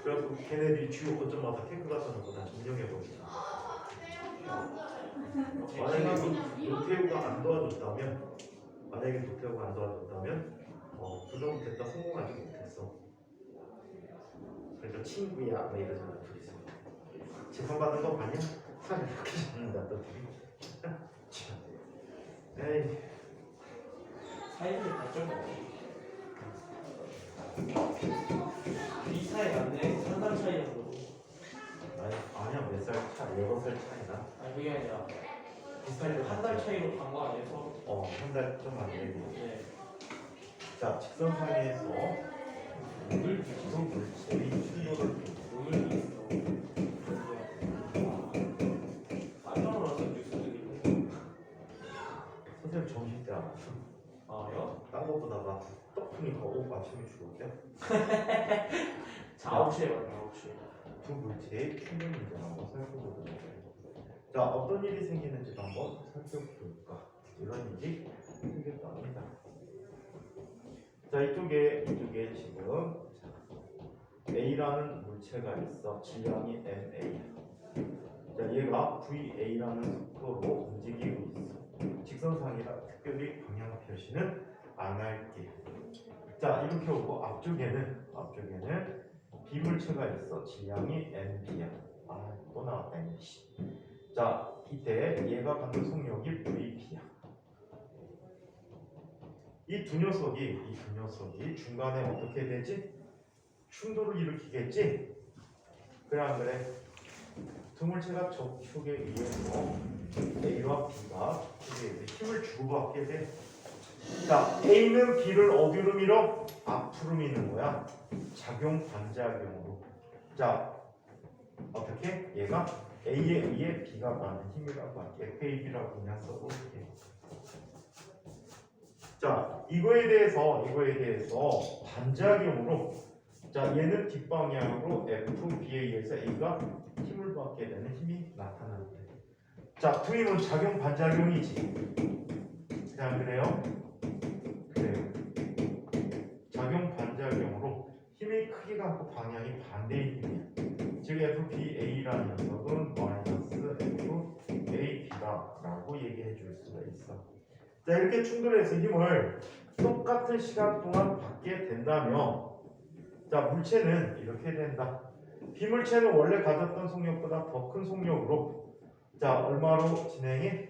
그래갖고 걔네들이 주요 거점마다 탱크 갖다 놓고 다 점령해버리잖아. 만약에 노태우가 안 도와줬다면 그럼 됐다 성공하지 못했어. 그러니까 친구야 막 이러잖아 둘이서. 재판받은 거 아니야? 사실 그렇게 잡는다 또 둘이. 참. 에이. 사이즈 발전 이 사이 맞네. 3살 차이 정도. 아니야 몇 살 차? 6살 차이나? 아니 그게 아니라 비슷하게 한달 차이로 간 거 아니에요? 서로? 한 달 좀 안 되고. 네. 자 직선상에서 오늘 기존 물체의 충돌을 오늘 있어. 깜짝 놀랐어 뉴스 듣고. 선생님 점심 때 알았어. 아요? 딴 것보다가 떡프니까 아침에 죽었대. 자 9시에 만나 9시에. 두 물체의 충돌 문제를 한번 살펴보도록 할게요. 자 어떤 일이 생기는지 한번 살펴볼까. 이런 일이 생겼다 합니다. 자 이쪽에 지금 A라는 물체가 있어. 질량이 MA. 자 얘가 VA라는 속도로 움직이고 있어. 직선상이라 특별히 방향 표시는 안 할게. 자 이렇게 오고 앞쪽에는 B물체가 있어. 질량이 MB야. 또 나왔다 MB. 자 이때 얘가 갖는 속력이 VB야. 이 두 녀석이 중간에 어떻게 되지? 충돌을 일으키겠지? 그래 안 그래? 두 물체가 접촉에 의해서 A와 B가 힘을 주고받게 돼. 자, A는 B를 어디로 밀어? 앞으로 미는 거야. 작용 반작용으로. 자, 어떻게? 얘가 A에 의해 B가 받는 힘이라고 할게. FAB라고 그냥 써볼게. 자, 이거에 대해서 반작용으로 자, 얘는 뒷방향으로 FB에 의해서 A가 힘을 받게 되는 힘이 나타나는데. 자, 두 힘은 작용 반작용이지. 그냥 그래요? 그래요. 작용 반작용으로 힘의 크기가 갖고 방향이 반대인 힘이야. 즉 FBA라는 녀석은 마이너스 FAB다라고 얘기해 줄 수가 있어. 자, 이렇게 충돌해서 힘을 똑같은 시간 동안 받게 된다면 자, 물체는 이렇게 된다. B물체는 원래 가졌던 속력보다 더 큰 속력으로 자, 얼마로 진행해?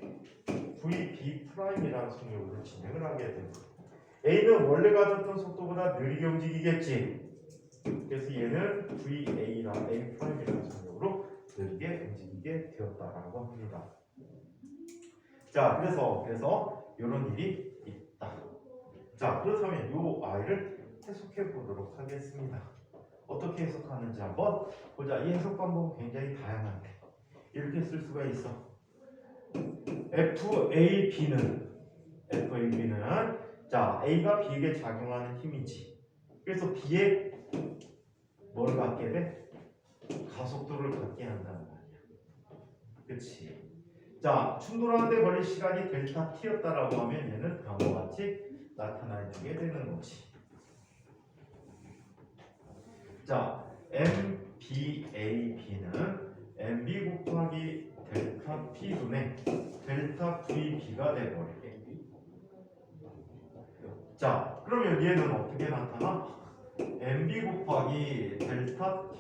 VB'이라는 속력으로 진행을 하게 됩니다. A는 원래 가졌던 속도보다 느리게 움직이겠지. 그래서 얘는 VA라는 A'이라는 속력으로 느리게 움직이게 되었다라고 합니다. 자, 그래서 이런 일이 있다. 자, 그렇다면 이 아이를 해석해 보도록 하겠습니다. 어떻게 해석하는지 한번 보자. 이 해석 방법은 굉장히 다양한데 이렇게 쓸 수가 있어. FAB는 자, A가 B에게 작용하는 힘이지. 그래서 B에 뭘 갖게 돼? 가속도를 갖게 한다는 말이야. 그치? 자, 충돌하는데 걸릴 시간이 델타 t였다라고 하면 얘는 다음과 같이 나타나게 되는 거지. 자, MBAB는 MB 곱하기 델타 T분의 델타 VB가 돼버리게. 자, 그러면 얘는 어떻게 나타나? MB 곱하기 델타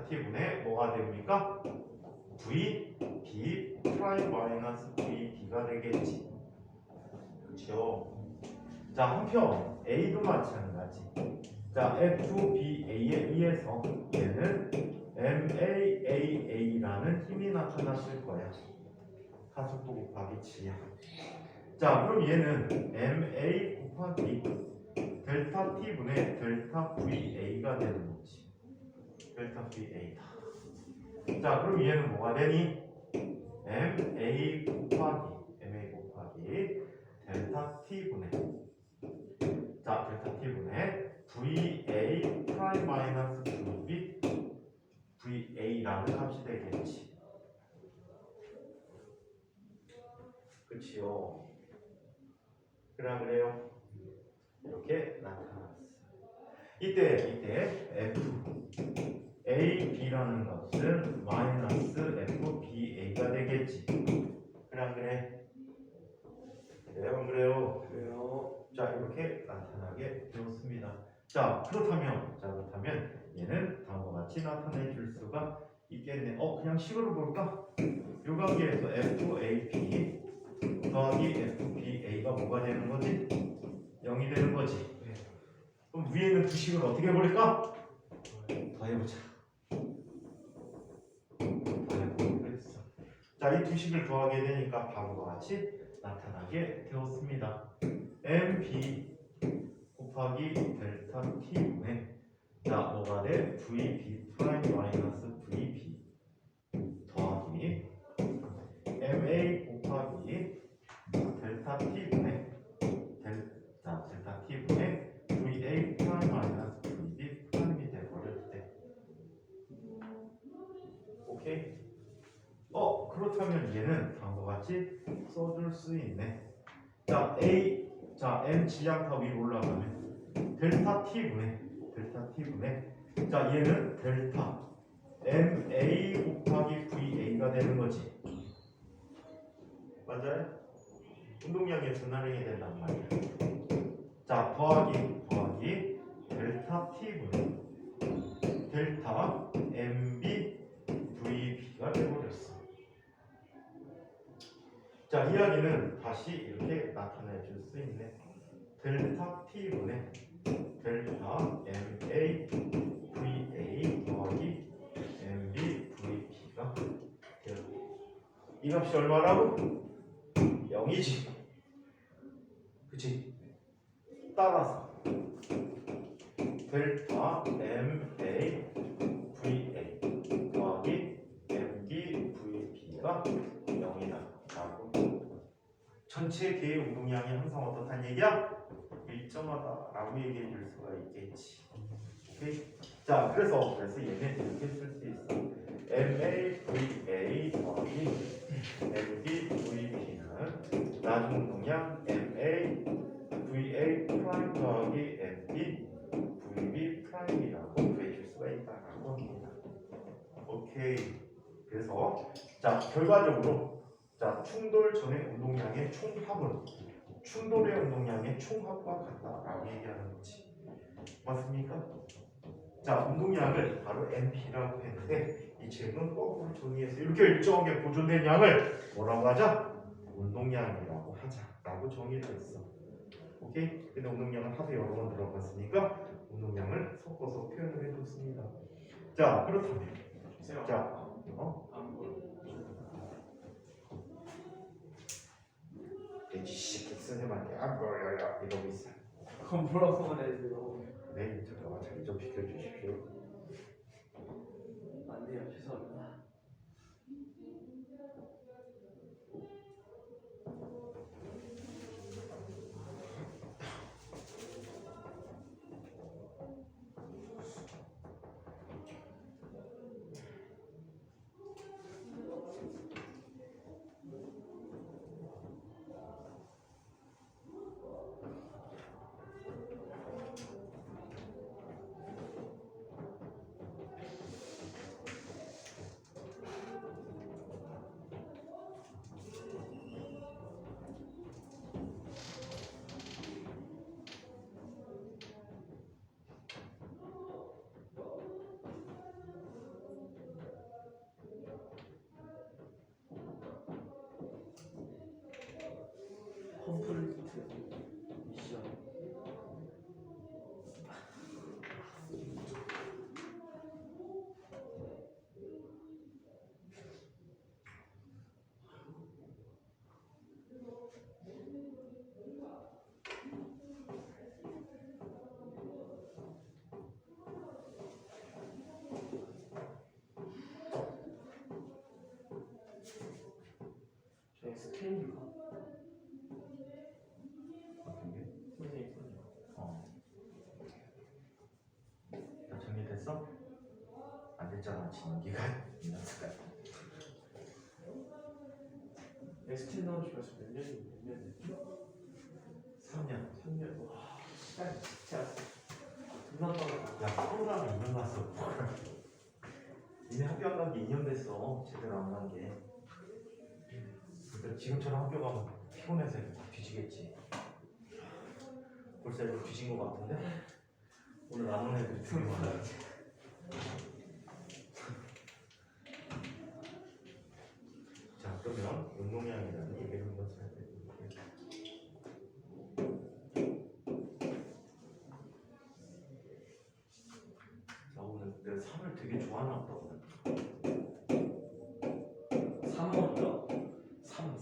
T분의 뭐가 됩니까? VB 프라임 마이너스 VB가 되겠지. 그렇죠? 자, 한편 A도 마찬가지. 자, FBA에 의해서 얘는 MAAA라는 힘이 나타났을 거야. 가속도 곱하기 질량. 자, 그럼 얘는 MA 곱하기 델타 T분의 델타 VA가 되는 거지. 델타 VA다. 자, 그럼 얘는 뭐가 되니? MA 곱하기 델타 T분의 자, 델타 T분의 VA 프라임 마이너스 VB VA라는 값이 되겠지. 그치요. 그래요. 이렇게 나타났어. 이때 f a b라는 값은 마이너스 f b a가 되겠지. 그래? 그래요, 안 그래요? 그래요. 자, 이렇게 나타나게 되었습니다. 자, 그렇다면 얘는 다음과 같이 나타내 줄 수가 있겠네. 그냥 식으로 볼까? 이 관계에서 FAP 더하기 FBA가 뭐가 되는 거지? 0이 되는 거지. 네. 그럼 위에 있는 두 식을 어떻게 버릴까? 더해보자. 그랬어. 자, 이 두 식을 더하게 되니까 다음과 같이 나타나게 되었습니다. MB 곱하기 델타 T분의 자, 뭐가 돼? VB 프라임 마이너스 VB 더하기 MA 곱하기 델타 T분의 델타 T분의 VA 프라임 마이너스 VB 프라임이 돼버릴 때. 오케이? 그렇다면 얘는 다음과 같이 써줄 수 있네. 자, M 지향타 위로 올라가면 델타 T분의 자, 얘는 델타 MA 곱하기 VA가 되는 거지. 맞아요? 운동량의 분할량이 된단 말이야. 자, 더하기 델타 T분의 델타 MB VB가 돼버렸어. 자, 이야기는 다시 이렇게 나타내 줄 수 있네. 델타 T분의 델타 MA VA 더하기 MB VB가 되었다. 이 값이 얼마라고? 0이지. 그치? 따라서 델타 MA VA 더하기 MB VB가 0이다. 전체 개의 운동량이 항상 어떻다는 얘기야? 일정하다라고 얘기해 줄 수가 있겠지. 오케이? 자, 그래서 얘는 이렇게 쓸 수 있어. MAVA 더하기 MBVB는 나중 운동량 MAVA 프라임 더하기 MBVB 프라임이라고 구해줄 수가 있다라고 합니다. 오케이. 그래서 자, 결과적으로 자, 충돌 전의 운동량의 총합은 충돌의 운동량의 총합과 같다라고 얘기하는 거지. 맞습니까? 자, 운동량을 바로 MP라고 했는데 이 책은 거꾸로 정의해서 이렇게 일정하게 보존된 양을 뭐라고 하자? 운동량이라고 하자라고 정의를 했어. 오케이? 근데 운동량은 하도 여러 번 들어봤으니까 운동량을 섞어서 표현을 해줬습니다. 자, 그렇다면 자, 돼지씨 선생님한테 안 보여요 이러고 있어. 그럼 뭐라고 말해야죠? 네, 잠깐만 자리 좀 비켜주십시오. 안 돼요. 죄송합니다. 컴플리트 미션. 저희 스크린인가? 어떤 게? 선생님. 다 정리됐어? 안 됐잖아. 진기가 이 녀석아. 엑스텐더 주면서 몇 년 됐죠? 3년. 3년. 와, 시간 진짜 존나 빠르다. 야, 프로그램이 2년 갔어. 니네 학교 안 간 게 2년 됐어. 제대로 안 간 게. 그러니까 지금처럼 학교 가면 피곤해서 이렇게 다 뒤지겠지. 벌써 이렇게 뒤진 거 같은데? 오늘 안 온 애들이 되게 많아. 자, 그러면 운동량이라는 얘기를 한번 살펴볼게요. 자, 오늘 내가 3을 되게 좋아하나 보다. 오늘. 3번이요? 3.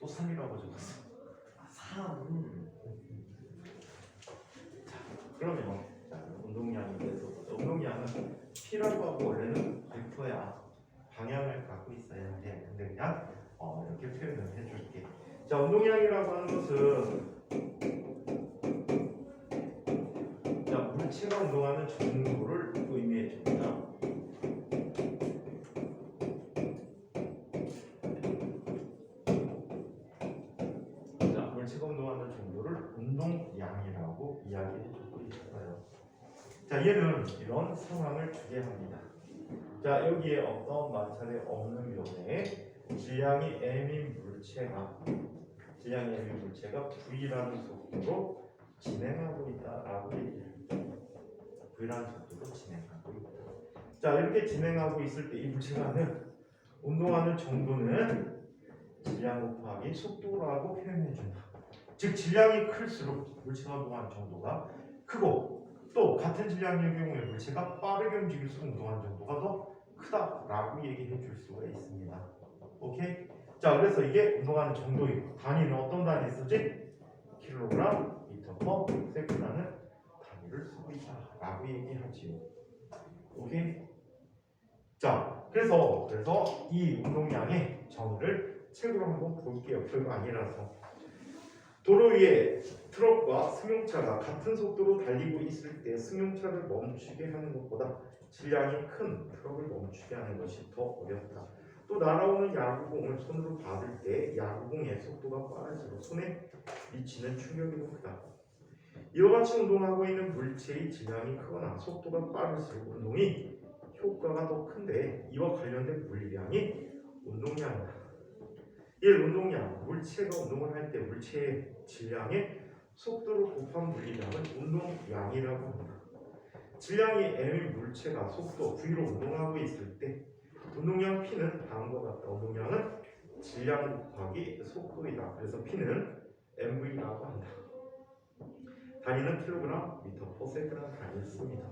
또 3이라고 적었어. 3. 자, 그러면 자, 운동량에 대해서 보자. 운동량은 P라고 하고 원래는 벡터야. 방향을 갖고 있어야 돼. 근데 그냥 이렇게 표현을 해줄게. 자, 운동량이라고 하는 것은 자, 물체가 운동하는 정도를 의미해 줍니다. 자, 물체가 운동하는 정도를 운동량이라고 이야기해 주고 있어요. 자, 얘는 이런 상황을 주게 합니다. 자, 여기에 어떤 마찰이 없는 경우에 질량이 m인 물체가 v라는 속도로 진행하고 있다라고 얘기해요. v라는 속도로 진행하고 있다. 자, 이렇게 진행하고 있을 때 이 물체가 하는 운동하는 정도는 질량 곱하기 속도라고 표현해준다. 즉 질량이 클수록 물체가 운동하는 정도가 크고 또 같은 질량의 경우에 물체가 빠르게 움직일수록 운동하는 정도가 더 크다라고 얘기해 줄 수가 있습니다. 오케이? 자, 그래서 이게 운동하는 정도이고 단위는 어떤 단위 쓰지? 킬로그램, 미터 퍼 세컨드라는 단위를 쓰고 있다라고 얘기하지요. 오케이? 자, 그래서 이 운동량의 정의를 책으로 한번 볼게요. 별거 아니라서. 도로 위에 트럭과 승용차가 같은 속도로 달리고 있을 때 승용차를 멈추게 하는 것보다 질량이 큰 트럭을 멈추게 하는 것이 더 어렵다. 또 날아오는 야구공을 손으로 받을 때 야구공의 속도가 빠를수록 손에 미치는 충격이 더 크다. 이와 같이 운동하고 있는 물체의 질량이 크거나 속도가 빠를수록 운동이 효과가 더 큰데 이와 관련된 물량이 운동량이다. 이 운동량, 물체가 운동을 할 때 물체의 질량의 속도를 곱한 물리량은 운동량이라고 합니다. 질량이 m인 물체가 속도 v로 운동하고 있을 때 운동량 p는 다음과 같다. 운동량은 질량 곱하기 속도이다. 그래서 p는 mv라고 한다. 단위는 킬로그램, 미터 퍼 세컨드 단위를 씁니다.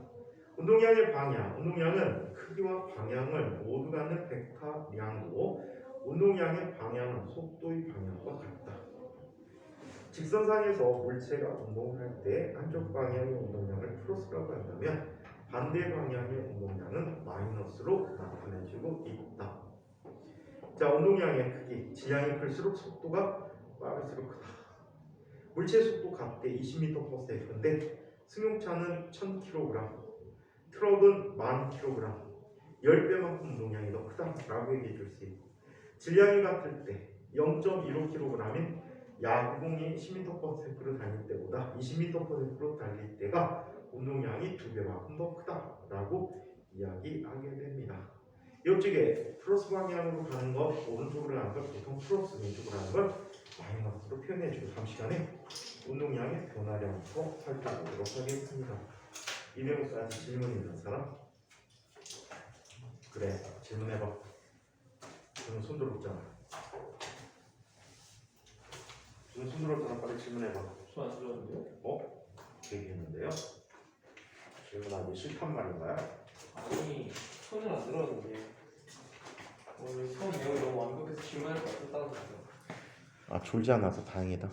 운동량의 방향, 운동량은 크기와 방향을 모두 갖는 벡터량이고 운동량의 방향은 속도의 방향과 같다. 직선상에서 물체가 운동을 할 때 한쪽 방향의 운동량을 플러스라고 한다면 반대 방향의 운동량은 마이너스로 나타내지고 있다. 자, 운동량의 크기, 질량이 클수록 속도가 빠를수록 크다. 물체 속도 같대 20m/s인데 승용차는 1000kg, 트럭은 10,000kg, 10배만큼 운동량이 더 크다라고 얘기해 줄 수 있고 질량이 같을 때 0.15kg인 야구공이 10m/s로 달릴 때보다 20m/s로 달릴 때가 운동량이 2배만큼 더 크다라고 이야기하게 됩니다. 옆쪽에 플러스 방향으로 가는 것, 오른쪽으로 가는 것, 보통 플러스 왼쪽으로 가는 걸 마이너스로 표현해주고 다음 시간에 운동량의 변화량부터 살펴보도록 하겠습니다. 이 내용까지 질문 있는 사람? 그래, 질문해봐. 저는 손 들었잖아. 저는 손 들었잖아. 빨리 질문해봐. 저안 들었는데요? 얘기했는데요. 질문하기 싫단 말인가요? 아니, 손을 안 들었는데 오늘 수업 내용이 너무 완벽해서 질문할 것 같았다는 거죠. 아, 졸지 않아서 다행이다.